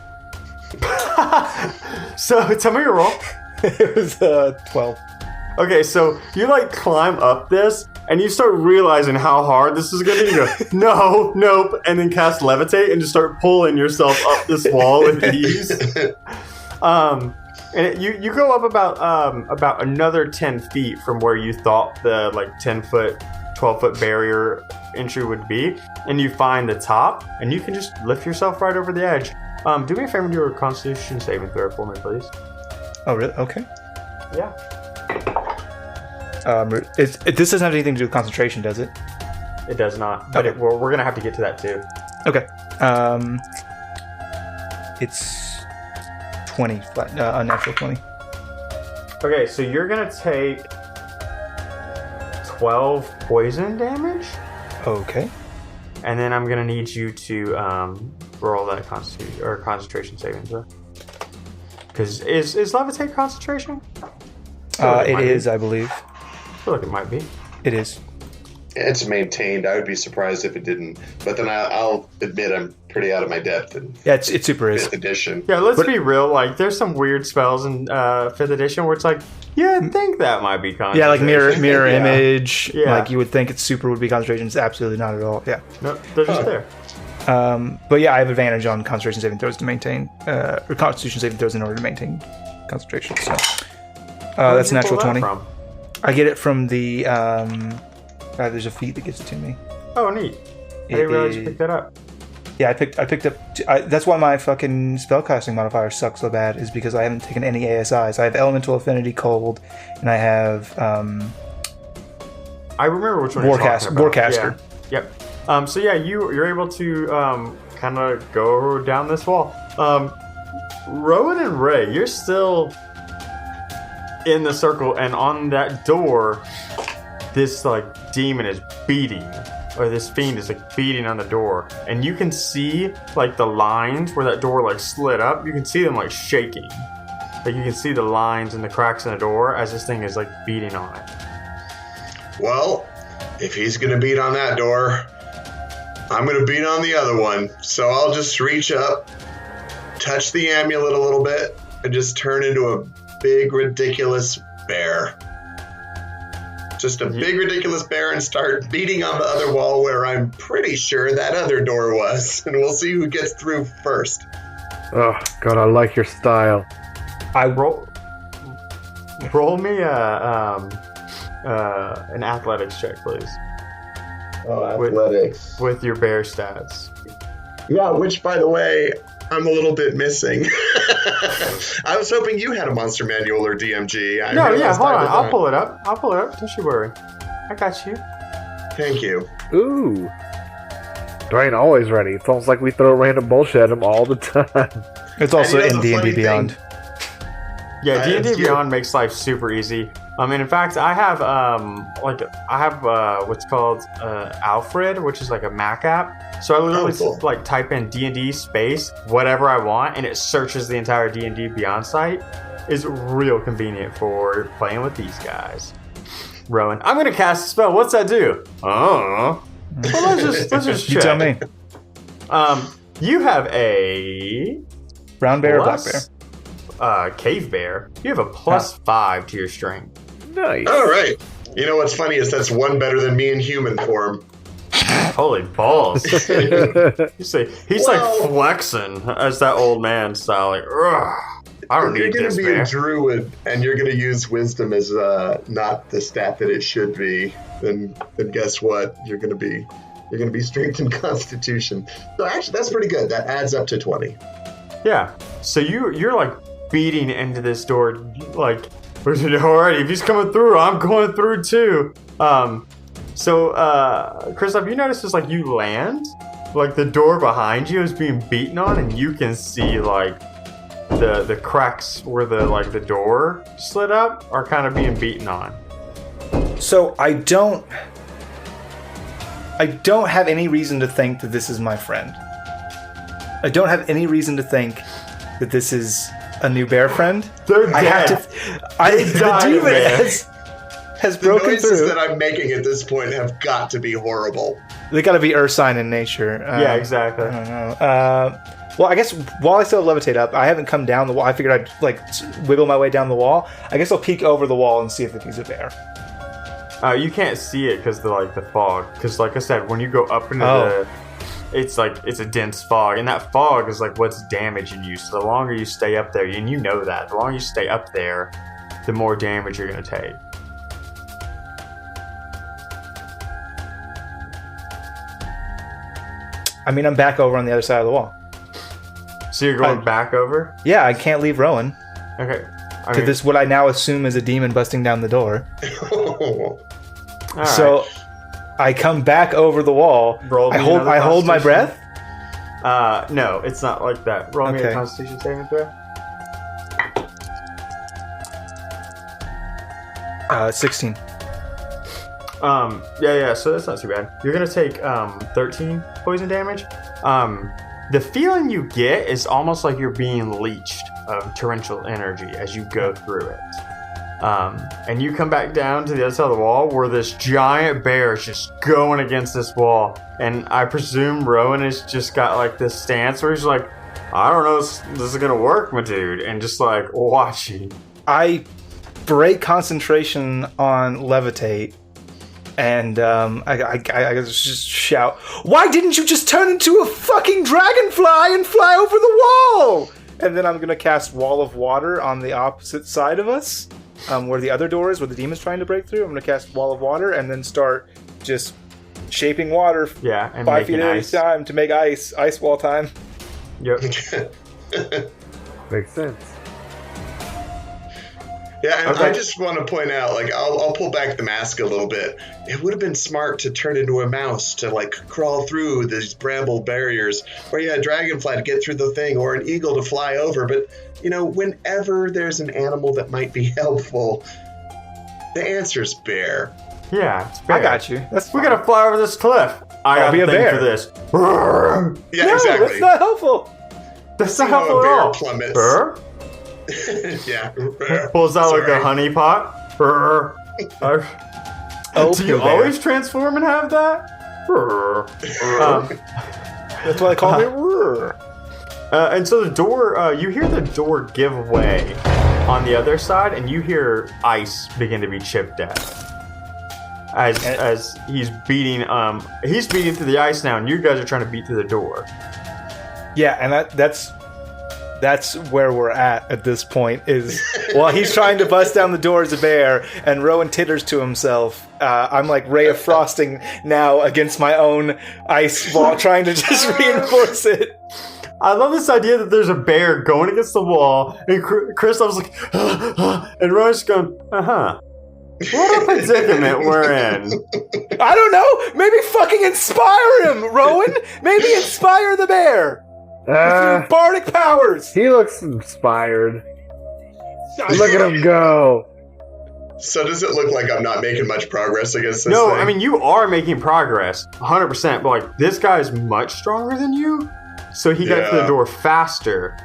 So tell me your roll. It was 12. Okay, so you like climb up this, and you start realizing how hard this is gonna be. You go, no, nope, and then cast levitate and just start pulling yourself up this wall with ease. And you go up about another 10 feet from where you thought the like 10-foot, 12-foot barrier entry would be, and you find the top, and you can just lift yourself right over the edge. Do me a favor and do a Constitution saving throw for me, please. Oh, really? Okay. Yeah. This doesn't have anything to do with concentration, does it? It does not. But okay. We're going to have to get to that, too. Okay. It's 20, unnatural 20. Okay, so you're going to take 12 poison damage. Okay. And then I'm going to need you to roll that concentration saving throw. Because is levitate concentration? It is, I believe. I feel like it might be. It is. It's maintained. I would be surprised if it didn't. But then I'll admit I'm pretty out of my depth in it super is. 5th edition. Yeah, let's be real. Like, there's some weird spells in 5th edition where it's like, yeah, I think that might be concentration. Yeah, like mirror image. Yeah. Like, you would think it's super would be concentration. It's absolutely not at all. Yeah. No, they're just there. But yeah, I have advantage on concentration saving throws to maintain, or constitution saving throws in order to maintain concentration. So that's a natural 20. From? I get it from the. There's a feat that gives it to me. Oh, neat! I didn't realize you picked that up. Yeah, I picked up. That's why my fucking spellcasting modifier sucks so bad. Is because I haven't taken any ASIs. I have elemental affinity, cold, and I have. I remember which one you're talking about. Warcaster. Yeah. Yep. So yeah, you're able to kind of go down this wall. Rowan and Ray, you're still in the circle, and on that door, this like demon is beating, or this fiend is like beating on the door, and you can see like the lines where that door like slid up. You can see them like shaking. Like you can see the lines and the cracks in the door as this thing is like beating on it. Well, if he's gonna beat on that door, I'm gonna beat on the other one. So I'll just reach up, touch the amulet a little bit, and just turn into a big, ridiculous bear. Just a big, ridiculous bear, and start beating on the other wall where I'm pretty sure that other door was. And we'll see who gets through first. Oh, God, I like your style. I roll me an athletics check, please. Oh, athletics. With your bear stats. Yeah, which, by the way, I'm a little bit missing. I was hoping you had a monster manual or DMG. Hold on. I'll pull it up. Don't you worry. I got you. Thank you. Ooh. Dwayne always ready. It's almost like we throw random bullshit at him all the time. It's also in D&D Beyond. Yeah, D&D Beyond makes life super easy. In fact, I have what's called Alfred, which is like a Mac app. So I literally like type in D&D space whatever I want, and it searches the entire D&D Beyond site. It's real convenient for playing with these guys. Rowan. I'm gonna cast a spell. What's that do? Oh. Well, let's just check. You tell me. You have a brown bear or black bear? Cave bear. You have a +5 to your strength. Nice. All right. You know what's funny is that's one better than me in human form. Holy balls. He's like flexing as that old man style. Like, I don't need this, man. You're going to be a druid, and you're going to use wisdom as not the stat that it should be. Then guess what? You're going to be strength and constitution. So actually, that's pretty good. That adds up to 20. Yeah. So you're like beating into this door, like, alright, if he's coming through, I'm going through too. So Christoph, you notice like you land, like the door behind you is being beaten on, and you can see like the cracks where the door slid up are kind of being beaten on. So I don't have any reason to think that this is my friend. I don't have any reason to think that this is a new bear friend. They're dead. The demon has broken through. The noises that I'm making at this point have got to be horrible. They got to be Ursine in nature. Yeah, exactly. I don't know. Well, I guess while I still levitate up, I haven't come down the wall. I figured I'd like wiggle my way down the wall. I guess I'll peek over the wall and see if he's a bear. You can't see it because the fog. Because like I said, when you go up into it's a dense fog, and that fog is like what's damaging you. So the longer you stay up there, and you know that, the longer you stay up there, the more damage you're going to take. I mean, I'm back over on the other side of the wall. So you're going back over? Yeah, I can't leave Rowan. Okay. To this, what I now assume is a demon busting down the door. Right. So I come back over the wall. I hold my breath. No, it's not like that. Roll me a Constitution saving throw. 16. Yeah. So that's not too bad. You're gonna take 13 poison damage. The feeling you get is almost like you're being leeched of torrential energy as you go through it. And you come back down to the other side of the wall where this giant bear is just going against this wall. And I presume Rowan has just got like this stance where he's like, I don't know if this is gonna work, my dude, and just like watching. I break concentration on levitate. And I just shout, why didn't you just turn into a fucking dragonfly and fly over the wall? And then I'm going to cast Wall of Water on the opposite side of us, where the other door is, where the demon's trying to break through. I'm going to cast Wall of Water and then start just shaping water 5 feet at a time to make ice wall time. Yep. Makes sense. Yeah, and I just want to point out, like, I'll pull back the mask a little bit. It would have been smart to turn into a mouse to, like, crawl through these bramble barriers, or a dragonfly to get through the thing, or an eagle to fly over. But, you know, whenever there's an animal that might be helpful, the answer's bear. Yeah, it's bear. I got you. We gotta fly over this cliff. I'll be a bear for this. Yeah, no, exactly. That's not helpful. That's not helpful at all. Plummets. Burr? Yeah. Pulls out like a honey pot. Do you always transform and have that? That's why I call it. And so the door, you hear the door give way on the other side, and you hear ice begin to be chipped at. As he's beating through the ice now, and you guys are trying to beat through the door. Yeah, and that's where we're at this point, is while he's trying to bust down the door as a bear and Rowan titters to himself, I'm like Ray of Frosting now against my own ice wall, trying to just reinforce it. I love this idea that there's a bear going against the wall, and Kristoff's like, and Rowan's going, what a predicament we're in. I don't know, maybe fucking inspire him, Rowan! Maybe inspire the bear! With your bardic powers! He looks inspired. Look at him go. So does it look like I'm not making much progress against this No, thing? I mean, you are making progress, 100%, but like, this guy is much stronger than you, so he got to the door faster.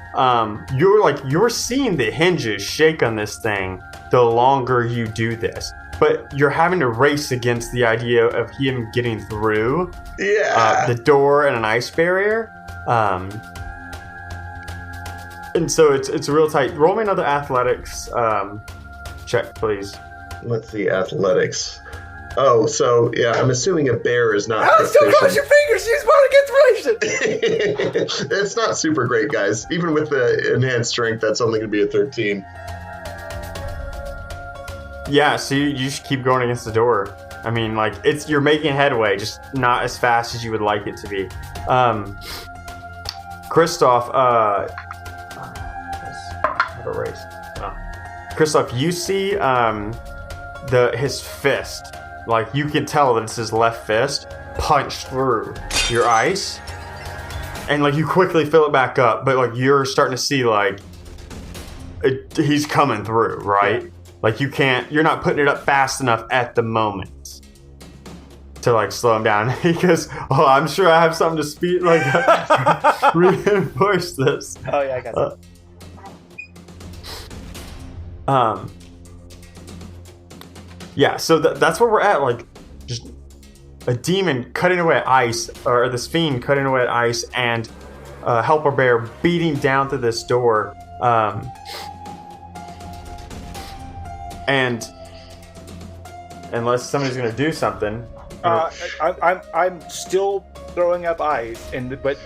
You're seeing the hinges shake on this thing the longer you do this. but you're having to race against the idea of him getting through the door and an ice barrier. And so it's real tight. Roll me another athletics check, please. Let's see, athletics. Oh, so yeah, I'm assuming a bear is not. Oh, still cross your fingers. Use motor concentration. It's not super great, guys. Even with the enhanced strength, that's only going to be a 13. Yeah, so you just keep going against the door. I mean, like you're making headway, just not as fast as you would like it to be. Kristoff, Kristoff, you see his fist. Like, you can tell that it's his left fist punched through your ice. And, like, you quickly fill it back up. But, like, you're starting to see, like, he's coming through, right? Yeah. Like, you're not putting it up fast enough at the moment to, like, slow him down. Because, I'm sure I have something to speed, like, reinforce this. Oh, yeah, I got that. Yeah, so that's where we're at, like, just a demon cutting away at ice, or this fiend cutting away at ice, and Helper Bear beating down through this door. And unless somebody's going to do something. I'm still throwing up ice, but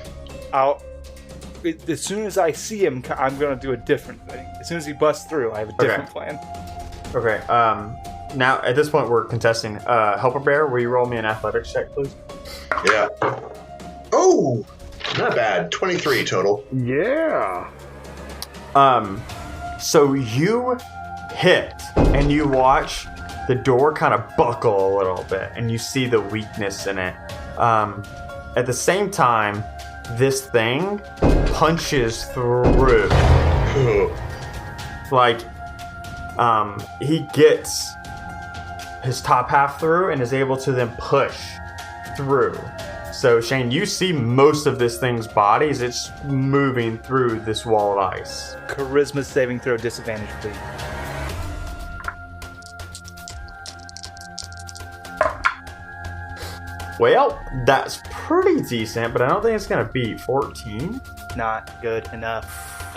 as soon as I see him, I'm going to do a different thing. As soon as he busts through, I have a different plan. Okay, now, at this point, we're contesting. Helper Bear, will you roll me an athletics check, please? Yeah. Oh! Not bad. 23 total. Yeah. So you hit, and you watch the door kind of buckle a little bit, and you see the weakness in it. At the same time, this thing punches through. Like, he gets his top half through and is able to then push through. So, Shane, you see most of this thing's body as it's moving through this wall of ice. Charisma saving throw disadvantage, please. Well, that's pretty decent, but I don't think it's going to beat 14. Not good enough.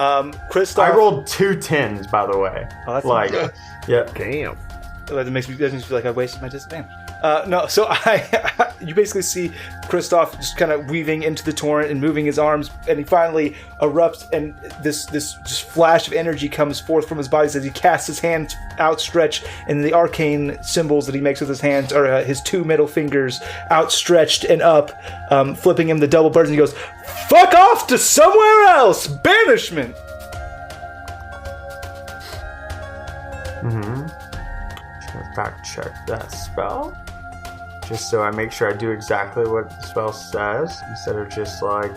Kristoff, I rolled 2 10s, by the way. Oh, that's like, yeah. Damn. That makes me feel like I wasted my disadvantage. No, so you basically see Kristoff just kind of weaving into the torrent and moving his arms, and he finally erupts, and this just flash of energy comes forth from his body as he casts his hands outstretched, and the arcane symbols that he makes with his hands are his 2 middle fingers outstretched and up, flipping him the double birds, and he goes, "Fuck off to somewhere else! Banishment!" Fact check that spell, just so I make sure I do exactly what the spell says instead of just like.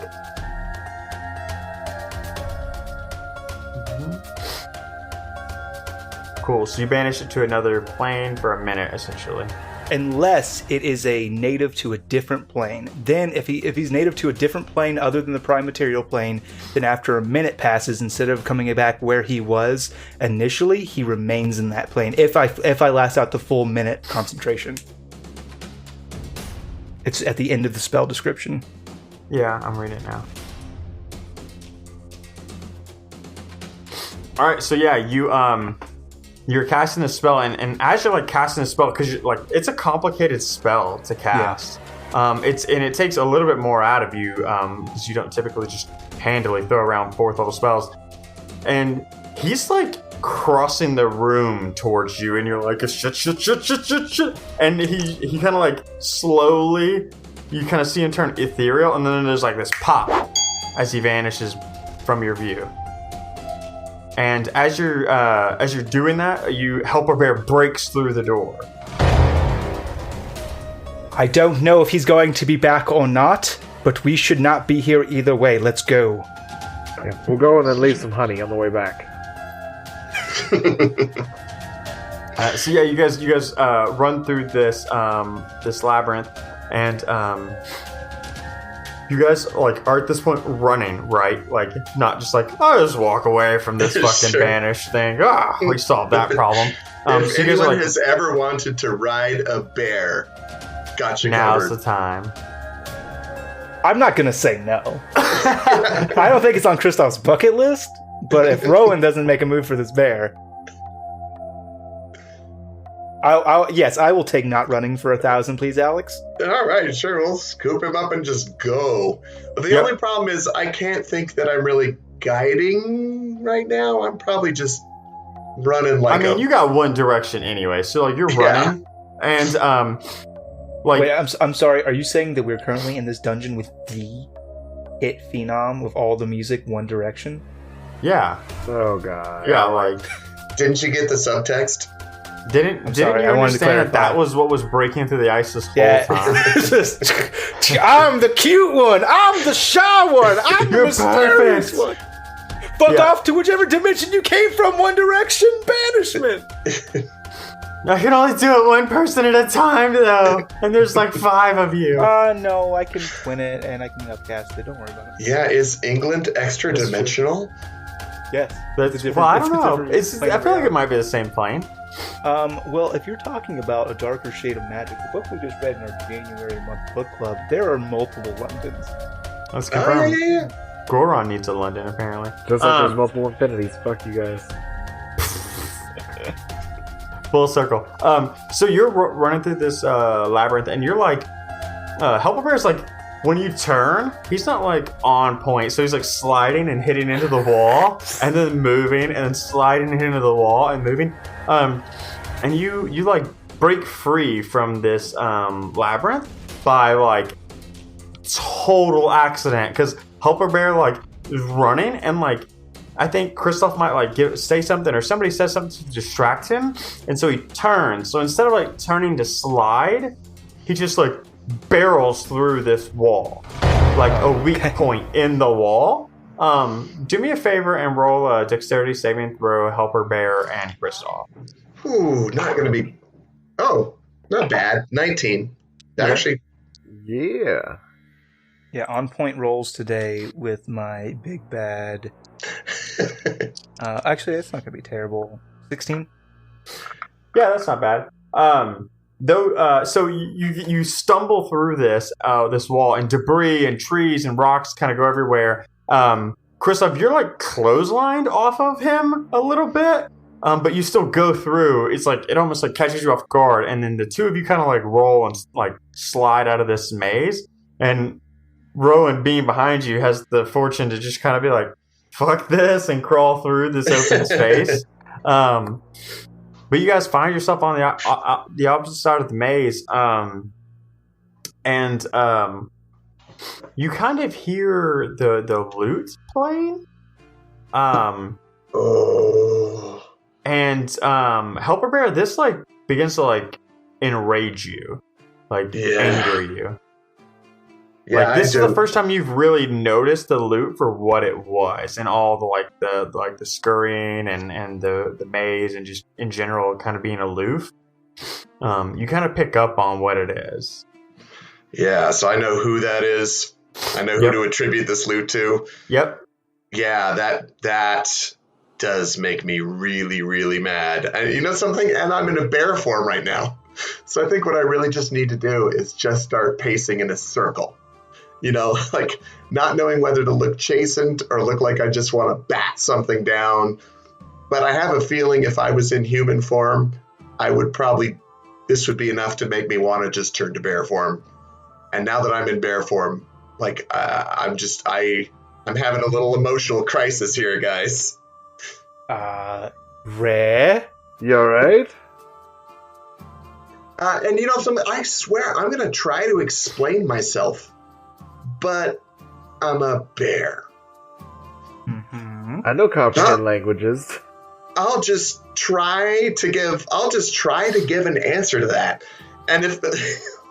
Cool. So you banish it to another plane for a minute, essentially. Unless it is a native to a different plane. Then if he's native to a different plane other than the prime material plane, then after a minute passes, instead of coming back where he was initially, he remains in that plane. If I last out the full minute concentration. It's at the end of the spell description. Yeah, I'm reading it now. Alright, so yeah, you're casting the spell, and as you're like casting the spell, because it's a complicated spell to cast. Yeah. It takes a little bit more out of you, because you don't typically just handily throw around 4th level spells. And he's like crossing the room towards you, and you're like shit. And he kind of like slowly, you kind of see him turn ethereal, and then there's like this pop as he vanishes from your view. And as you're doing that, Helper Bear breaks through the door. I don't know if he's going to be back or not, but we should not be here either way. Let's go. Yeah, we'll go and then leave some honey on the way back. So yeah, you guys run through this labyrinth, and you guys like are at this point running, right? Like not just like, I'll just walk away from this fucking Sure. banished thing. We solved that problem. If anyone has ever wanted to ride a bear, gotcha now's covered. the time. I'm not gonna say no. I don't think it's on Kristoff's bucket list, but if Rowan doesn't make a move for this bear, yes, I will take not running for 1,000, please, Alex. All right, sure. We'll scoop him up and just go. But the only problem is I can't think that I'm really guiding right now. I'm probably just running like. I mean, you got one direction anyway, so like you're running, and like. Wait, I'm sorry. Are you saying that we're currently in this dungeon with the hit phenom of all the music, One Direction? Yeah. Oh god. Yeah, like. Didn't you get the subtext? Didn't you understand that was what was breaking through the ice this whole time? I'm the cute one. I'm the shy one. I'm the mysterious one. Fuck off to whichever dimension you came from. One Direction banishment. I can only do it one person at a time, though. And there's like 5 of you. No, I can twin it and I can upcast it. Don't worry about it. Yeah, is England extra dimensional? Yes. Well, I don't know. I feel like it might be the same plane. Well, if you're talking about a darker shade of magic, the book we just read in our January month book club, there are multiple Londons. Let's confirm. Yeah. Goron needs a London, apparently. Just like there's multiple infinities. Fuck you guys. Full circle. So you're running through this labyrinth, and you're like, Helper Bear's like, when you turn, he's not like on point, so he's like sliding and hitting into the wall, and then moving, and then sliding and hitting into the wall and moving. And you like break free from this labyrinth by like total accident, because Helper Bear like is running, and like I think Kristoff might like say something, or somebody says something to distract him, and so he turns. So instead of like turning to slide, he just like barrels through this wall, like a weak point in the wall. Do me a favor and roll a dexterity saving throw, Helper Bear and Kristoff. Ooh, not gonna be. Oh, not bad. 19. Actually. Yeah. Yeah, on point rolls today with my big bad. Actually, that's not gonna be terrible. 16. Yeah, that's not bad. So you stumble through this wall, and debris and trees and rocks kind of go everywhere. Kristoff, you're like clotheslined off of him a little bit, but you still go through. It's like it almost like catches you off guard, and then the two of you kind of like roll and like slide out of this maze. And Rowan, being behind you, has the fortune to just kind of be like, "Fuck this," and crawl through this open space. But you guys find yourself on the opposite side of the maze, and you kind of hear the lute playing, and Helper Bear, this like begins to like enrage you, like anger you. Yeah, like this is the first time you've really noticed the lute for what it was, and all the scurrying and the maze, and just in general kind of being aloof. You kind of pick up on what it is. Yeah, so I know who that is. I know who to attribute this lute to. Yep. Yeah, that does make me really, really mad. And you know something? And I'm in a bear form right now. So I think what I really just need to do is just start pacing in a circle. You know, like not knowing whether to look chastened or look like I just want to bat something down. But I have a feeling if I was in human form, this would be enough to make me want to just turn to bear form. And now that I'm in bear form, like I'm having a little emotional crisis here, guys. Rare? You alright? And you know something? I swear I'm going to try to explain myself. But I'm a bear. Mm-hmm. I know comprehend languages. I'll just try to give an answer to that. And if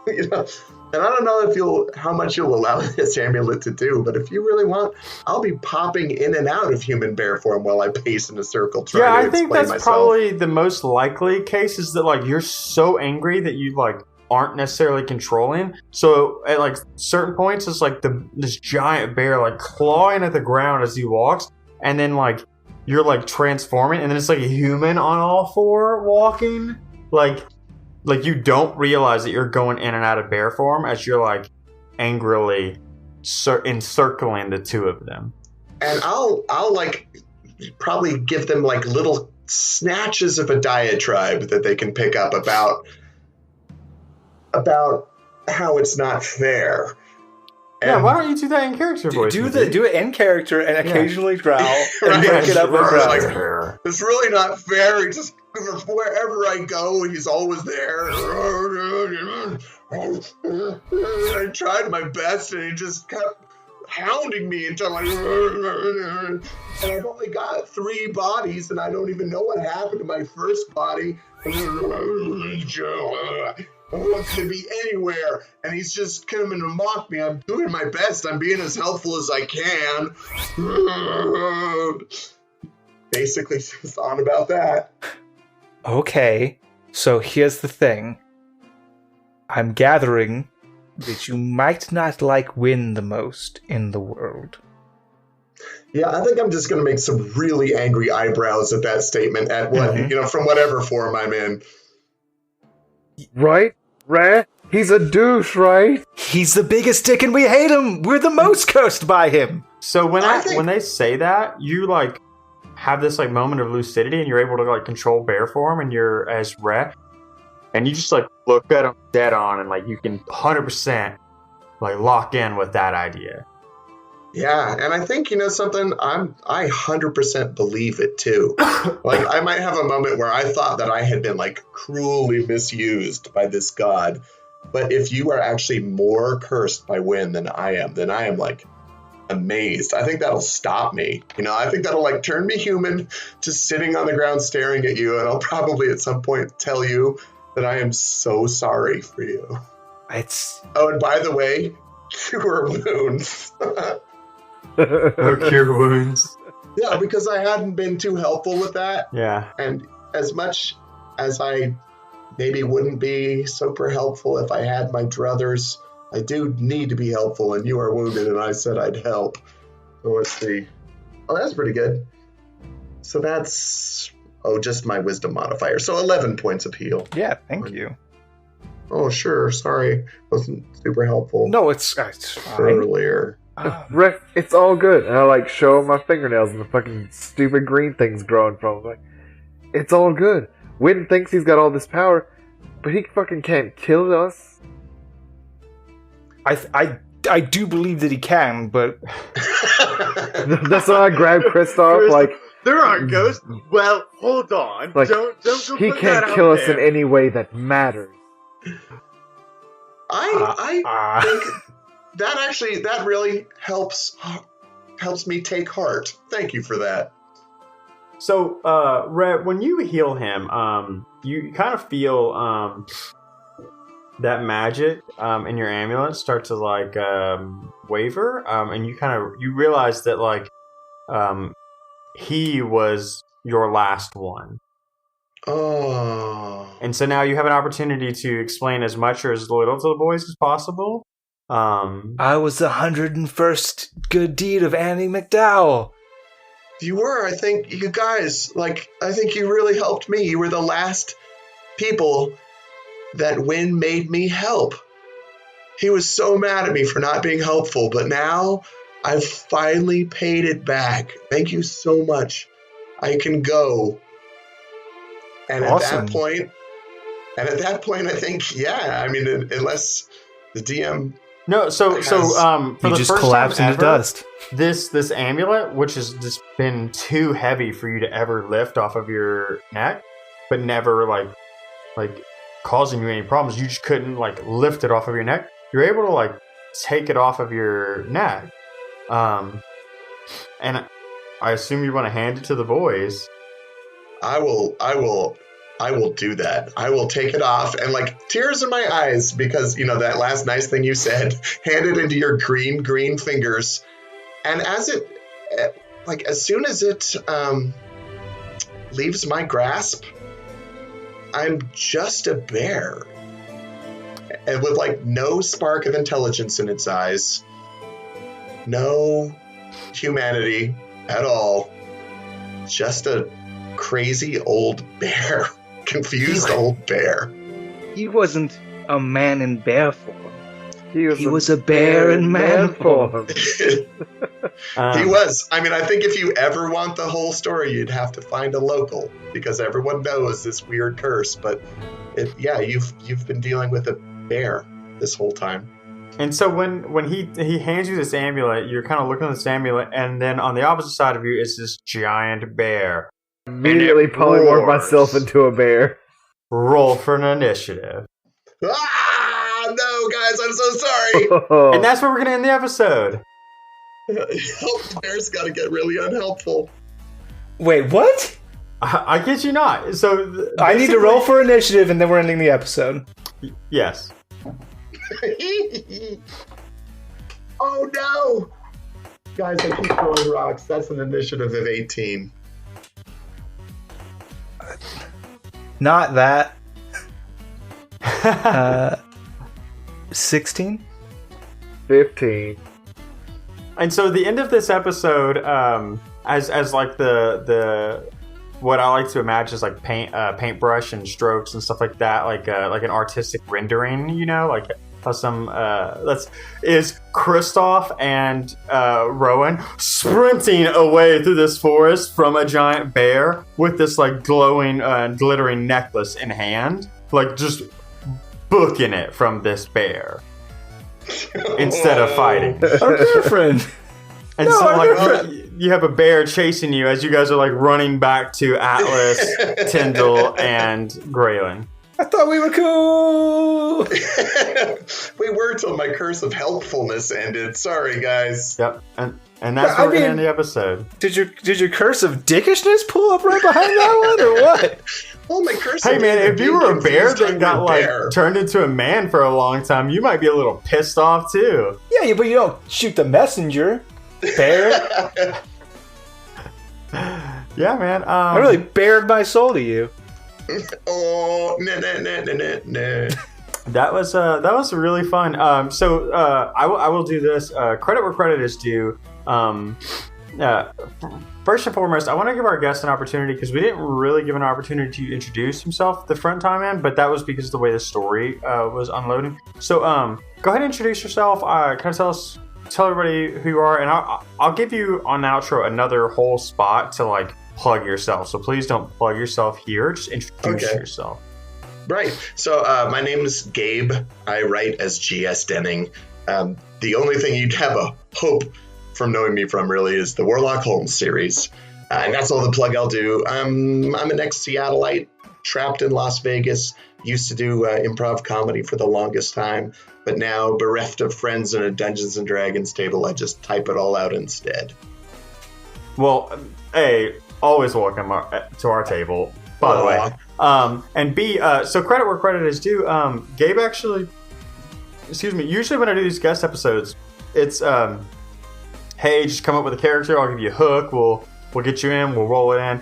you know, and I don't know how much you'll allow this amulet to do, but if you really want, I'll be popping in and out of human bear form while I pace in a circle trying to explain myself. Yeah, I think that's probably the most likely case, is that like you're so angry that you like aren't necessarily controlling. So at like certain points, it's like this giant bear like clawing at the ground as he walks, and then like you're like transforming, and then it's like a human on all four walking. Like you don't realize that you're going in and out of bear form as you're like angrily encircling the two of them. And I'll like probably give them like little snatches of a diatribe that they can pick up about how it's not fair. And why don't you do that in character voice? Do it in character and occasionally growl and break it up with growl. It's really not fair. He just wherever I go, he's always there. I tried my best, and he just kept hounding me until and I've only got 3 bodies, and I don't even know what happened to my first body. I want to be anywhere, and he's just coming to mock me. I'm doing my best. I'm being as helpful as I can. Basically, it's on about that. Okay, so here's the thing. I'm gathering that you might not like Wynn the most in the world. Yeah, I think I'm just going to make some really angry eyebrows at that statement at what, from whatever form I'm in. Right? He's a douche, right? He's the biggest dick and we hate him. We're the most cursed by him. So when they say that, you like have this like moment of lucidity and you're able to like control bear form and you're as Rhett. And you just like look at him dead on and like you can 100% like lock in with that idea. Yeah, and I think something. I 100% believe it too. Like I might have a moment where I thought that I had been like cruelly misused by this god, but if you are actually more cursed by Wynn than I am like amazed. I think that'll stop me. I think that'll like turn me human, just sitting on the ground staring at you, and I'll probably at some point tell you that I am so sorry for you. Oh, and by the way, cure wounds. Cure wounds. Yeah, because I hadn't been too helpful with that. Yeah. And as much as I maybe wouldn't be super helpful if I had my druthers, I do need to be helpful, and you are wounded, and I said I'd help. So let's see. Oh, that's pretty good. So that's, just my wisdom modifier. So 11 points of heal. Yeah, thank you. Oh, sure. Sorry. Wasn't super helpful. No, it's fine. Earlier. Rick, it's all good. And I like show him my fingernails and the fucking stupid green things growing from them. Like, it's all good. Wynn thinks he's got all this power, but he fucking can't kill us. I do believe that he can, but that's why I grabbed Kristoff. Like, there aren't ghosts. Well, hold on. Like, don't he can't kill us in any way that matters. I think that really helps me take heart. Thank you for that. So, Rhett, when you heal him, you kind of feel that magic in your amulet start to like waver, and you realize that like he was your last one. Oh. And so now you have an opportunity to explain as much or as little to the boys as possible. I was the 101st good deed of Annie McDowell. You were. I think you guys, I think you really helped me. You were the last people that Wynn made me help. He was so mad at me for not being helpful, but now I've finally paid it back. Thank you so much. I can go. And awesome. At that point, I think, yeah. I mean, unless the DM. No, for you the just first collapse time into ever, dust. This amulet, which has just been too heavy for you to ever lift off of your neck, but never like causing you any problems. You just couldn't like lift it off of your neck. You're able to like take it off of your neck, and I assume you want to hand it to the boys. I will do that. I will take it off and like tears in my eyes because, that last nice thing you said, hand it into your green fingers. And as soon as it leaves my grasp, I'm just a bear. And with like no spark of intelligence in its eyes, no humanity at all. just a crazy old bear. Confused old bear. He wasn't a man in bear form. He was a bear in man form. He was. I mean, I think if you ever want the whole story, you'd have to find a local, because everyone knows this weird curse. But you've been dealing with a bear this whole time. And so when he hands you this amulet, you're kind of looking at this amulet, and then on the opposite side of you is this giant bear. Immediately polymorph myself into a bear. Roll for an initiative. Ah, no, guys, I'm so sorry. And that's where we're going to end the episode. The bear's got to get really unhelpful. Wait, what? I kid you not. So I need to roll for initiative, and then we're ending the episode. Yes. Oh no! Guys, I keep throwing rocks. That's an initiative of 18. Not that. 16? 15. And so the end of this episode, as like the what I like to imagine is like paintbrush and strokes and stuff like that, like an artistic rendering, you know, like how some is Kristoff and Rowan sprinting away through this forest from a giant bear with this like glowing glittering necklace in hand, like just booking it from this bear instead of fighting. Our girlfriend. And no, so, like, you have a bear chasing you as you guys are, like, running back to Atlas, Tyndall, and Graylin. I thought we were cool! We were till my curse of helpfulness ended. Sorry, guys. Yep, and that's where we're going to end the episode. Did your curse of dickishness pull up right behind that one, or what? Well, my curse. Hey, man, if you were a bear that got, like, turned into a man for a long time, you might be a little pissed off, too. Yeah, but you don't shoot the messenger. Bear. Yeah, man. I really bared my soul to you. Oh, no. That was really fun. So I will do this. Credit where credit is due. First and foremost, I want to give our guest an opportunity because we didn't really give an opportunity to introduce himself the front time in, but that was because of the way the story was unloading. So go ahead and introduce yourself. Kind of tell everybody who you are, and I'll give you on the outro another whole spot to like plug yourself. So please don't plug yourself here. Just introduce yourself. Right. So my name is Gabe. I write as G.S. Denning. The only thing you'd have a hope from knowing me from really is the Warlock Holmes series. And that's all the plug I'll do. I'm an ex-Seattleite, trapped in Las Vegas. Used to do improv comedy for the longest time. But now, bereft of friends and a Dungeons & Dragons table, I just type it all out instead. Well, A, always welcome to our table, by the way. And B, so credit where credit is due. Gabe actually, usually when I do these guest episodes, it's, hey, just come up with a character, I'll give you a hook, we'll get you in, we'll roll it in.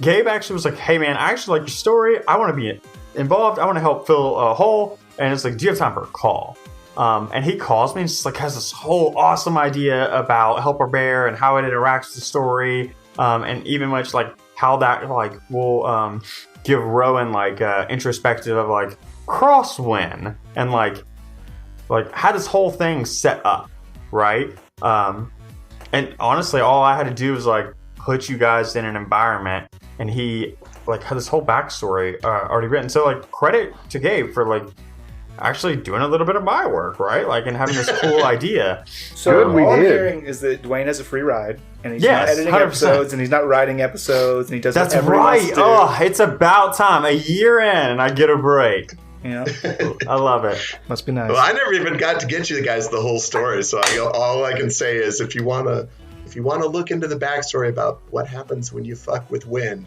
Gabe actually was like, hey man, I actually like your story, I want to be involved, I want to help fill a hole. And it's like, do you have time for a call? And he calls me and just like has this whole awesome idea about Helper Bear and how it interacts with the story, and even much like how that like will give Rowan like introspective of like crosswind and like how this whole thing set up, right? And honestly, all I had to do was like put you guys in an environment, and he like had this whole backstory already written. So like credit to Gabe for like actually doing a little bit of my work, right? Like, and having this cool idea. So all I'm hearing is that Dwayne has a free ride, and he's not editing 100%. Episodes, and he's not writing episodes, and he does whatever he wants to do. Oh, it's about time. A year in, and I get a break. Yeah, I love it. Must be nice. Well, I never even got to get you guys the whole story, so all I can say is if you want to look into the backstory about what happens when you fuck with Wynn,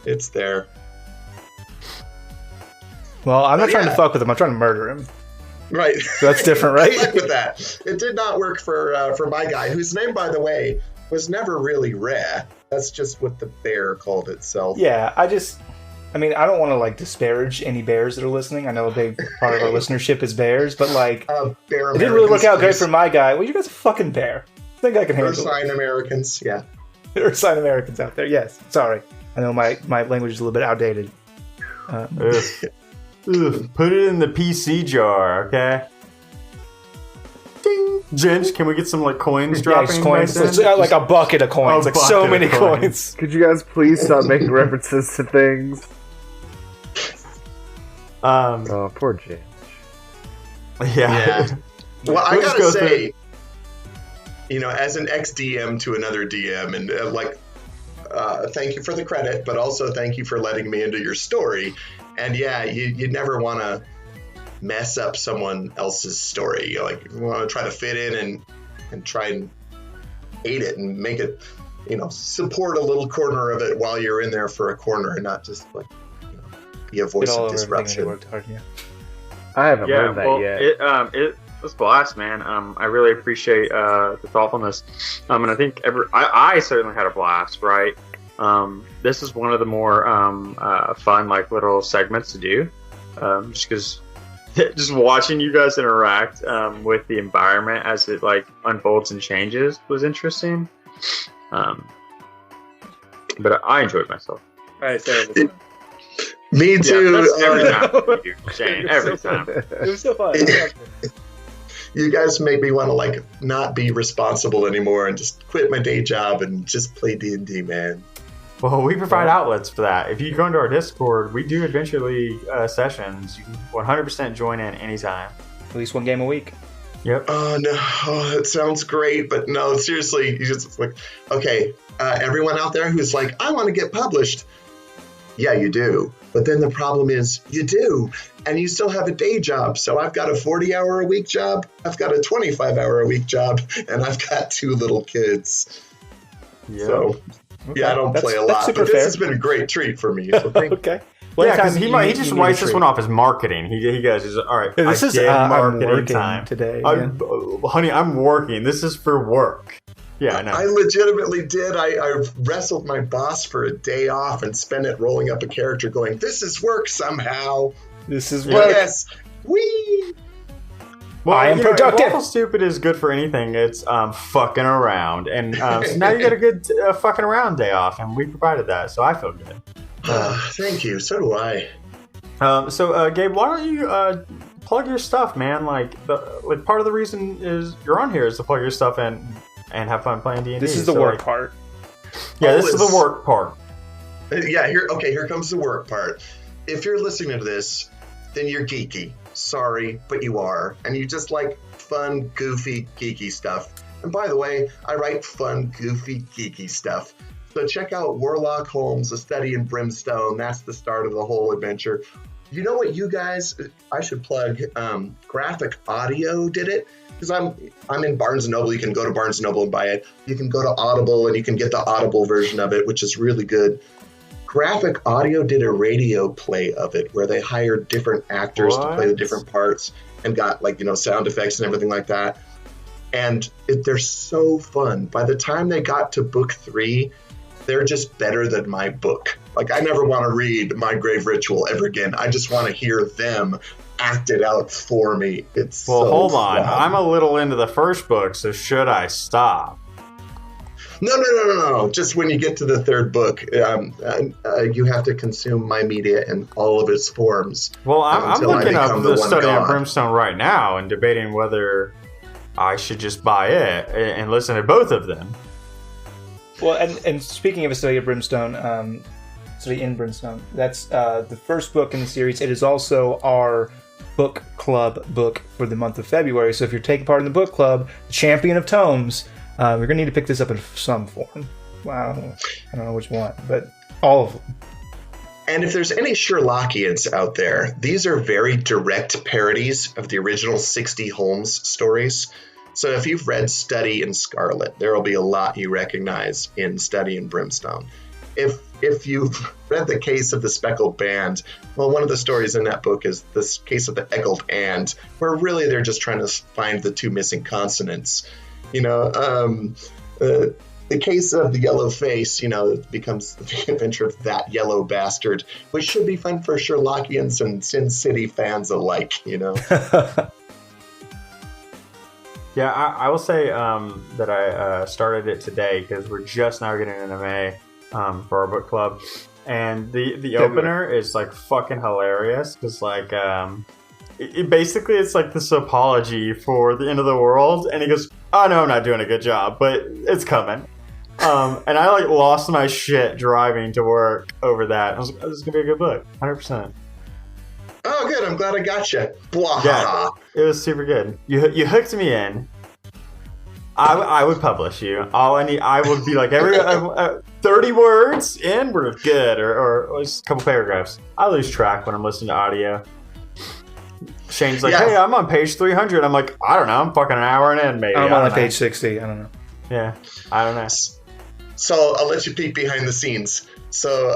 it's there. Well, I'm not trying to fuck with him. I'm trying to murder him. Right. So that's different, right? Good luck with that. It did not work for my guy, whose name, by the way, was never really Rare. That's just what the bear called itself. Yeah, I don't want to like disparage any bears that are listening. I know a big part of our listenership is bears, but like, it didn't really work out great for my guy. Well, you guys are fucking bear. I think I can handle it. Sign Americans, yeah. There are sign Americans out there. Yes. Sorry. I know my language is a little bit outdated. Put it in the PC jar, okay? Ding! Ginge, can we get some like coins dropping? Coins. It's like a bucket of coins. Like so many coins. Could you guys please stop making references to things? Oh, poor Ginge. Yeah. Well, I gotta say, as an ex-DM to another DM, and thank you for the credit, but also thank you for letting me into your story. And yeah, you never want to mess up someone else's story. You want to try to fit in and try and aid it and make it, support a little corner of it while you're in there for a corner and not just be a voice of disruption. I haven't learned that yet. It was a blast, man. I really appreciate the thoughtfulness. And I think I certainly had a blast, right? This is one of the more fun, little segments to do. Just because just watching you guys interact with the environment as it unfolds and changes was interesting. But I enjoyed myself. Me too. Every time, Shane. Every time. It was so fun. You guys make me want to not be responsible anymore and just quit my day job and just play D&D, man. Well, we provide outlets for that. If you go into our Discord, we do Adventure League sessions. You can 100% join in anytime. At least one game a week. Yep. Oh, no. Oh, that sounds great. But no, seriously, you just okay, everyone out there who's I want to get published. Yeah, you do. But then the problem is you do. And you still have a day job. So I've got a 40-hour-a-week job. I've got a 25-hour-a-week job. And I've got 2 little kids. Yep. So... Okay. Yeah, I don't play a lot, but this has been a great treat for me. So okay. Well, yeah, because he just writes this one off as marketing. He goes, all right, this is marketing I'm time today. Honey, I'm working. This is for work. Yeah, I know. I legitimately did. I wrestled my boss for a day off and spent it rolling up a character going, this is work somehow. This is work. Yes. Whee! Well, I am productive. Lawful Stupid is good for anything. It's fucking around. And so now you get a good fucking around day off, and we provided that, so I feel good. Thank you. So do I. So, Gabe, why don't you plug your stuff, man? Part of the reason is you're on here is to plug your stuff and have fun playing D&D. This is the work part. Yeah, this is the work part. Yeah, here comes the work part. If you're listening to this, then you're geeky. Sorry, but you are. And you just like fun, goofy, geeky stuff. And by the way, I write fun, goofy, geeky stuff. So check out Warlock Holmes, A Study in Brimstone. That's the start of the whole adventure. You know what, you guys, I should plug Graphic Audio did it. Because I'm in Barnes & Noble. You can go to Barnes & Noble and buy it. You can go to Audible and you can get the Audible version of it, which is really good. Graphic Audio did a radio play of it where they hired different actors to play the different parts and got sound effects and everything like that. And they're so fun. By the time they got to book 3, they're just better than my book. I never want to read My Grave Ritual ever again. I just want to hear them act it out for me. It's hold on. I'm a little into the first book, so should I stop? No. Just when you get to the 3rd book, you have to consume my media in all of its forms. Well, I'm looking up the Study in Brimstone right now and debating whether I should just buy it and listen to both of them. Well, and speaking of A Study in Brimstone, that's the first book in the series. It is also our book club book for the month of February. So if you're taking part in the book club, the Champion of Tomes, we're going to need to pick this up in some form. Wow. I don't know which one, but all of them. And if there's any Sherlockians out there, these are very direct parodies of the original 60 Holmes stories. So if you've read Study in Scarlet, there will be a lot you recognize in Study in Brimstone. If you've read The Case of the Speckled Band, well, one of the stories in that book is this case of the Eggled And, where really they're just trying to find the 2 missing consonants. The case of the yellow face, becomes the adventure of that yellow bastard, which should be fun for Sherlockians and Sin City fans alike, Yeah, I will say that I started it today because we're just now getting into May for our book club, and the opener is like fucking hilarious because like basically it's like this apology for the end of the world, and he goes, "Oh no, I'm not doing a good job, but it's coming." And I like lost my shit driving to work over that. I was like, "Oh, this is gonna be a good book, 100%." Oh, good. I'm glad I got you. Blah. Yeah, it was super good. You hooked me in. I would publish you. I would be like every 30 words in, we're good, or just a couple paragraphs. I lose track when I'm listening to audio. Shane's like, "Hey, I'm on page 300." I'm like, "I don't know. I'm fucking an hour in, maybe." I'm on like page 60. I don't know. Yeah, I don't know. So I'll let you peek behind the scenes. So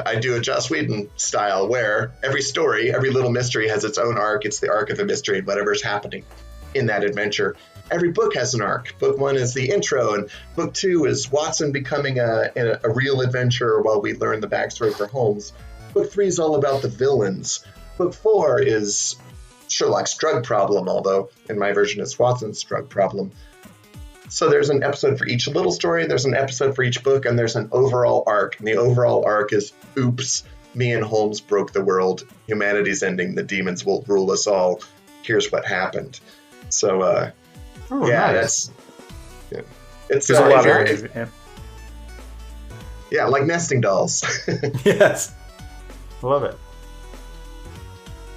I do a Joss Whedon style where every story, every little mystery has its own arc. It's the arc of the mystery and whatever's happening in that adventure. Every book has an arc. Book 1 is the intro, and book 2 is Watson becoming a real adventurer while we learn the backstory for Holmes. Book 3 is all about the villains. Book 4 is Sherlock's drug problem, although in my version it's Watson's drug problem. So there's an episode for each little story, there's an episode for each book, and there's an overall arc. And the overall arc is, oops, me and Holmes broke the world. Humanity's ending. The demons will rule us all. Here's what happened. So, nice. It's a lot of yeah, like nesting dolls. Yes. Love it.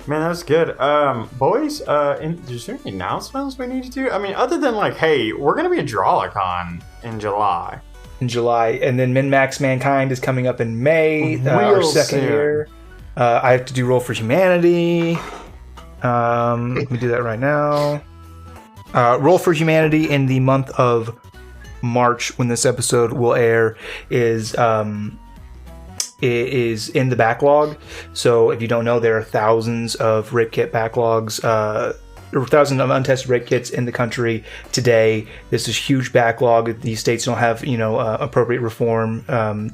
Man, that was good. Boys, is there any announcements we need to do? I mean, other than like, hey, we're going to be at Drawlicon in July. And then Min-Max Mankind is coming up in May, our second year. I have to do Roll for Humanity. Let me do that right now. Roll for Humanity in the month of March, when this episode will air, is in the backlog. So if you don't know, there are thousands of rape kit backlogs, or thousands of untested rape kits in the country today. This is huge backlog. These states don't have, appropriate reform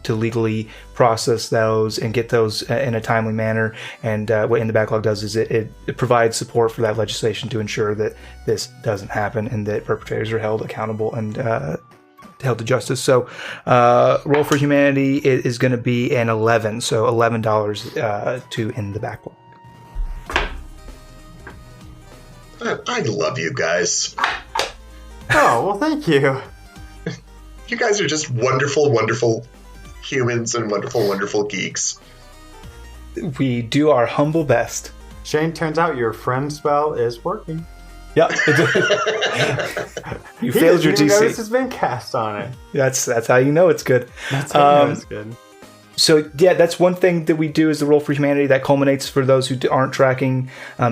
to legally process those and get those in a timely manner. And what In the Backlog does is it provides support for that legislation to ensure that this doesn't happen and that perpetrators are held accountable and held to justice. So Roll for Humanity is going to be an $11, so $11 to In the Backlog. I love you guys. Oh, well, thank you. You guys are just wonderful, wonderful humans and wonderful, wonderful geeks. We do our humble best. Shane, turns out your friend spell is working. Yep. You failed your DC. Notice has been cast on it. That's how you know it's good. That's how you know it's good. So yeah, that's one thing that we do is the Roll for Humanity. That culminates, for those who aren't tracking,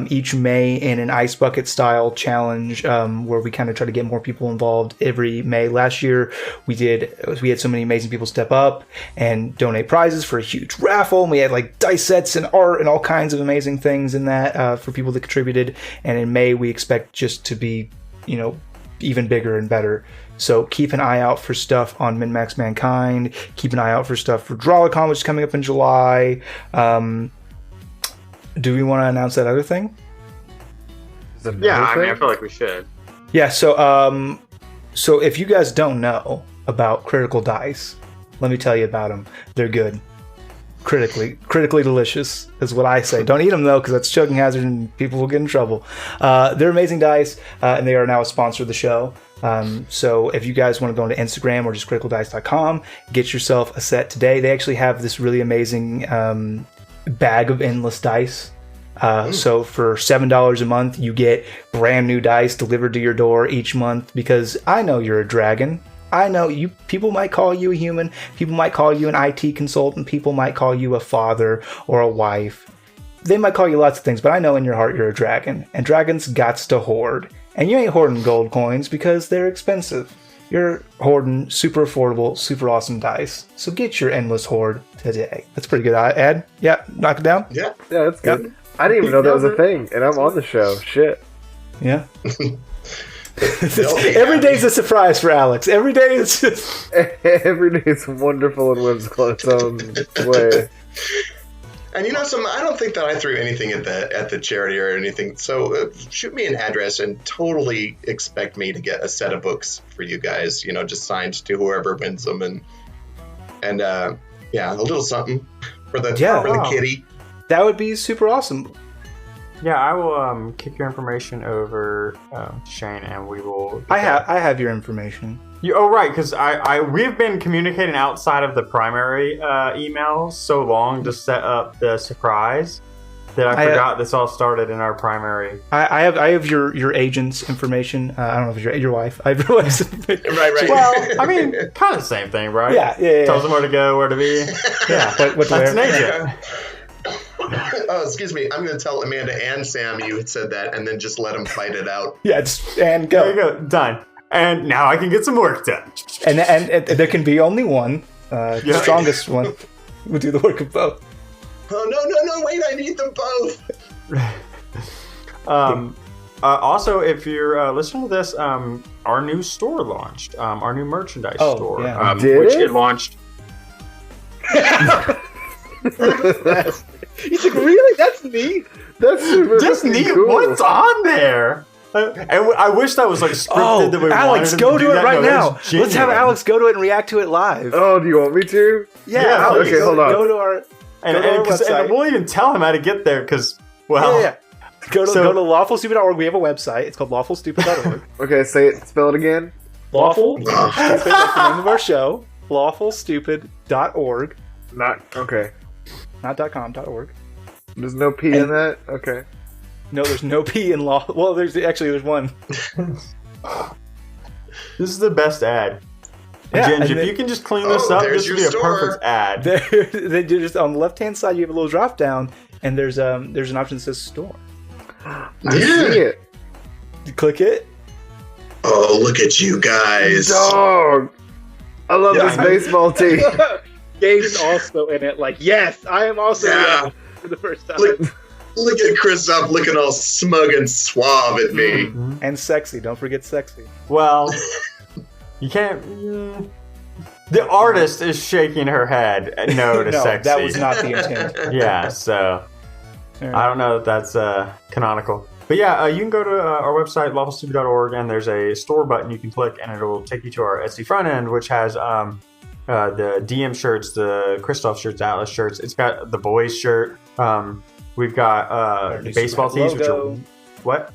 each May in an ice bucket style challenge where we kind of try to get more people involved every May. Last year we had so many amazing people step up and donate prizes for a huge raffle, and we had like dice sets and art and all kinds of amazing things in that for people that contributed. And in May we expect just to be, even bigger and better. So keep an eye out for stuff on Min-Max Mankind. Keep an eye out for stuff for Drawlicon, which is coming up in July. Do we want to announce that other thing? Yeah, I feel like we should. Yeah, so if you guys don't know about Critical Dice, let me tell you about them. They're good. Critically delicious is what I say. Don't eat them though, because that's choking hazard and people will get in trouble. They're amazing dice, and they are now a sponsor of the show. So if you guys want to go into Instagram or just criticaldice.com, get yourself a set today. They actually have this really amazing bag of endless dice. So for $7 a month, you get brand new dice delivered to your door each month, because I know you're a dragon. I know you. People might call you a human. People might call you an IT consultant. People might call you a father or a wife. They might call you lots of things, but I know in your heart you're a dragon. And dragons gots to hoard. And you ain't hoarding gold coins because they're expensive. You're hoarding super affordable, super awesome dice. So get your endless hoard today. That's pretty good, Ed. Yeah, knock it down. Yeah, that's good. Yep. I didn't even know that was a thing, and I'm on the show. Shit. Yeah. Every day's a surprise for Alex. Every day it's just... Every day is wonderful and whimsical in its own way. And I don't think that I threw anything at the charity or anything. So shoot me an address and totally expect me to get a set of books for you guys. Just signed to whoever wins them, and a little something for the kitty. That would be super awesome. Yeah, I will kick your information over to Shane, and we will. I have your information. Right, because we've been communicating outside of the primary emails so long to set up the surprise that I forgot this all started in our primary. I have your agent's information. I don't know if it's your wife. I have your wife's information. Right. Well, I mean, kind of the same thing, right? Yeah. Tells them where to go, where to be. Yeah, what that's an agent. Oh, excuse me. I'm going to tell Amanda and Sam you had said that, and then just let them fight it out. Yeah, and go. There you go. Done. And now I can get some work done. And there can be only one. The strongest one will do the work of both. Oh, no, wait, I need them both. Also, if you're listening to this, our new store launched. Our new merchandise store. Yeah. It launched. He's like, really? That's neat. That's super Just neat. cool. What's on there? And I wish that was like scripted. That we Alex, go to it right now. Let's have Alex go to it and react to it live. Oh, do you want me to? Yeah. Okay, hold on. Go to our website. And we'll even tell him how to get there because, well. Yeah. Go to lawfulstupid.org. We have a website. It's called lawfulstupid.org. Okay, spell it again. Lawful Stupid. That's the name of our show. Lawfulstupid.org. Okay. Not .com, .org. There's no P in that? Okay. No, there's no P in law. Well, there's one. This is the best ad. Yeah, Ginge, if you can just clean this up, this would be a perfect ad. They just on the left-hand side, you have a little drop-down, and there's an option that says store. I see it. You click it. Oh, look at you guys. Dog. I love this baseball team. Gabe's also in it. Like, yes, I am also in it for the first time. Look at Christoph looking all smug and suave at me. Mm-hmm. And sexy. Don't forget sexy. Well, you can't... The artist is shaking her head no to sexy. That was not the intent. Yeah, so... I don't know if that's canonical. But yeah, you can go to our website, lawfulstupid.org, and there's a store button you can click, and it'll take you to our Etsy front end, which has the DM shirts, the Christoph shirts, Atlas shirts. It's got the boys shirt. We've got baseball tees, which are... What?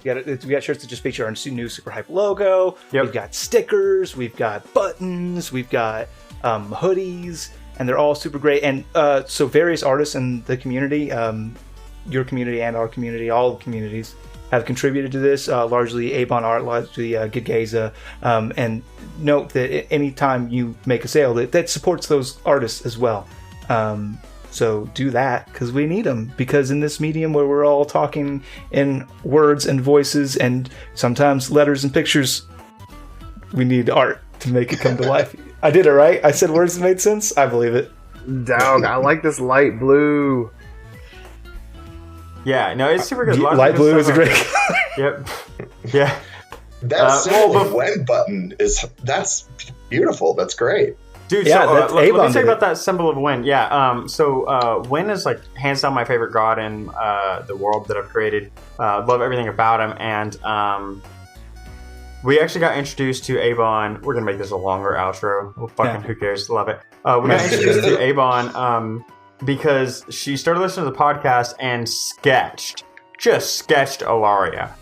We got shirts that just feature our new Super Hype logo. Yep. We've got stickers. We've got buttons. We've got hoodies. And they're all super great. And so various artists in the community, your community and our community, all communities, have contributed to this. Largely Avon Art, largely Gidgeza. And note that anytime you make a sale, that supports those artists as well. So do that, because we need them. Because in this medium where we're all talking in words and voices and sometimes letters and pictures, we need art to make it come to life. I did it right? I said words that made sense? I believe it. Dog, I like this light blue. Yeah, no, it's super good. Light blue is a great color. Yep. Yeah. That symbol of when button that's beautiful. That's great. Dude, yeah, let me tell you it. about that symbol of Wen. Yeah, so Wen is like hands down my favorite god in the world that I've created. Love everything about him, and we actually got introduced to Avon. We're gonna make this a longer outro. Well, who cares? Love it. We got introduced to Avon because she started listening to the podcast and just sketched Alaria.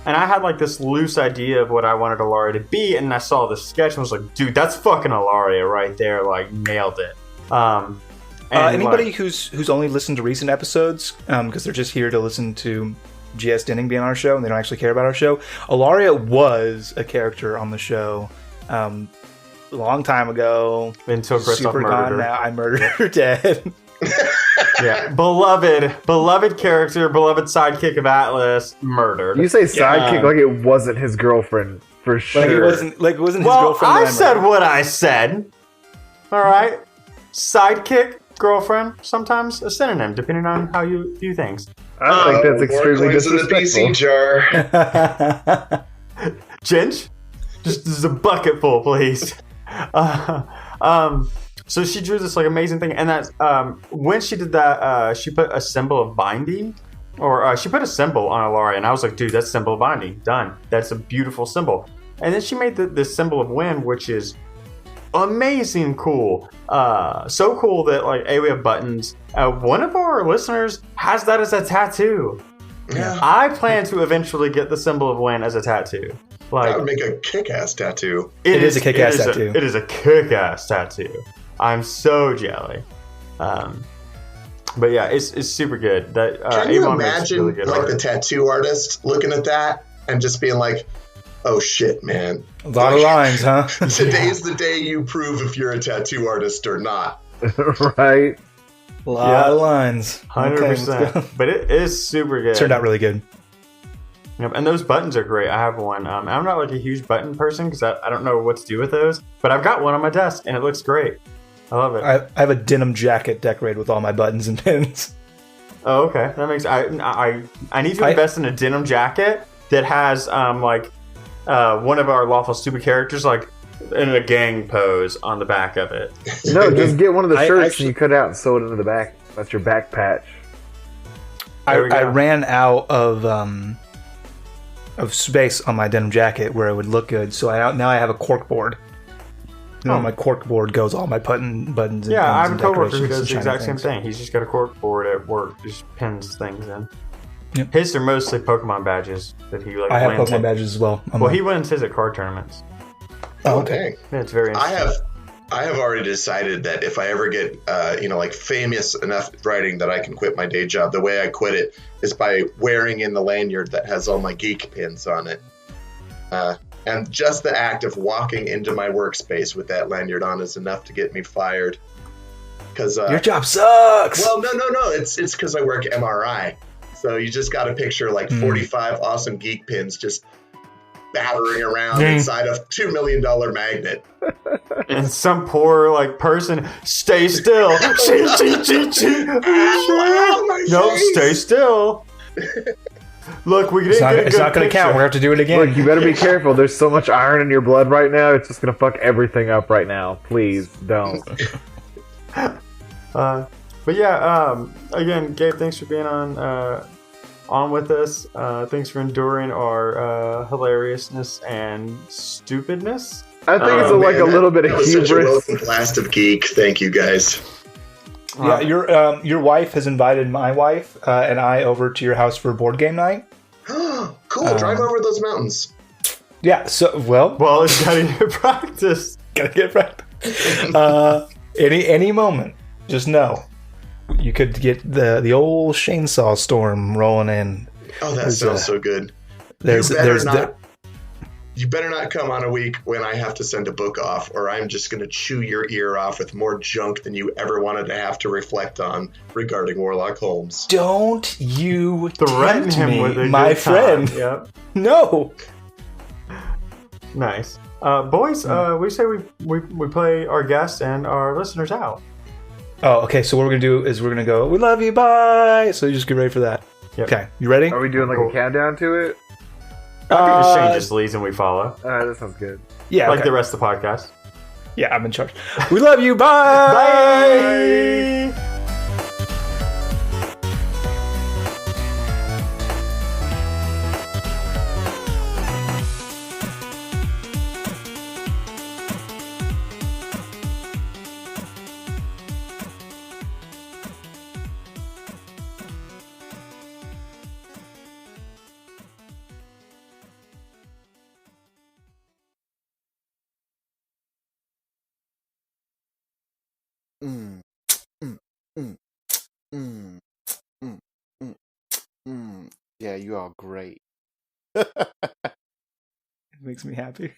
And I had like this loose idea of what I wanted Alaria to be, and I saw the sketch and was like, dude, that's fucking Alaria right there. Like, nailed it. Anybody who's only listened to recent episodes, because they're just here to listen to GS Denning be on our show and they don't actually care about our show, Alaria was a character on the show a long time ago. Until Christoph murdered her. Now I murdered her dead. Yeah, beloved character, beloved sidekick of Atlas, murdered. You say sidekick like it wasn't his girlfriend for sure. Like it wasn't his well, girlfriend. I said what I said. All right, sidekick, girlfriend, sometimes a synonym depending on how you view things. I think that's extremely disrespectful. In the PC jar. Ginge, just a bucket full, please. So she drew this like amazing thing, and that when she did that, she put a symbol of binding, or she put a symbol on Alaria, and I was like, dude, that's symbol of binding. Done. That's a beautiful symbol. And then she made this symbol of wind, which is amazing cool. So cool that like we have buttons. One of our listeners has that as a tattoo. Yeah. I plan to eventually get the symbol of wind as a tattoo. Like, that would make a kick-ass tattoo. It is a kick-ass tattoo. It is a kick-ass tattoo. I'm so jelly. But yeah, it's super good. That Can you Avon makes imagine really good like art. the tattoo artist looking at that and just being like, "Oh shit, man! A lot of lines, huh? Today's the day you prove if you're a tattoo artist or not." Right? A lot of lines. 100%. But it is super good. Turned out really good. Yep, and those buttons are great. I have one. I'm not like a huge button person because I don't know what to do with those, but I've got one on my desk and it looks great. I love it. I have a denim jacket decorated with all my buttons and pins. Oh, okay. That makes I need to invest in a denim jacket that has one of our Lawful Stupid characters like in a gang pose on the back of it. No, just get one of the shirts and you cut it out and sew it into the back. That's your back patch. I ran out of space on my denim jacket where it would look good, so now I have a cork board. On my cork board goes all my buttons. And yeah, I have a and coworker who decorations does the and exact shiny same things. thing. He's just got a cork board at work, just pins things in. Yep. His are mostly Pokemon badges that he like. I have wins Pokemon at- badges as well. Well, he wins his at card tournaments. Oh, Okay. Yeah, it's very interesting. I have already decided that if I ever get famous enough at writing that I can quit my day job, the way I quit it is by wearing in the lanyard that has all my geek pins on it. And just the act of walking into my workspace with that lanyard on is enough to get me fired. Because your job sucks. well, no, it's because I work MRI. So you just got to picture like 45 awesome geek pins just battering around inside a $2 million magnet. And some poor like person, stay still. No, stay still. Look, we didn't get a it's good not going to picture. count. We're going to have to do it again. Look, you better be careful. There's so much iron in your blood right now. It's just going to fuck everything up right now. Please don't. But yeah, again, Gabe, thanks for being on with us. Thanks for enduring our hilariousness and stupidness. I think it's a little bit of that was such a hubris. welcome blast of geek. Thank you, guys. Yeah, your wife has invited my wife and I over to your house for board game night. Cool. Drive over those mountains. Yeah. So well, It's gotta get practice. gotta get practice. Any moment, just know you could get the old Shainsaw storm rolling in. Oh, that sounds so good. You better not come on a week when I have to send a book off, or I'm just going to chew your ear off with more junk than you ever wanted to have to reflect on regarding Warlock Holmes. Don't you Threaten tempt him me, with a my good time. friend. Yep. No. Nice. Boys, we say we play our guests and our listeners out. Oh, okay. So what we're gonna do is we're gonna go. We love you. Bye. So you just get ready for that. Yep. Okay. You ready? Are we doing like a countdown to it? I think Shane just leads and we follow. That sounds good. Yeah. Like okay. the rest of the podcast. Yeah, I'm in charge. We love you. Bye. Bye! Yeah, you are great. It makes me happy.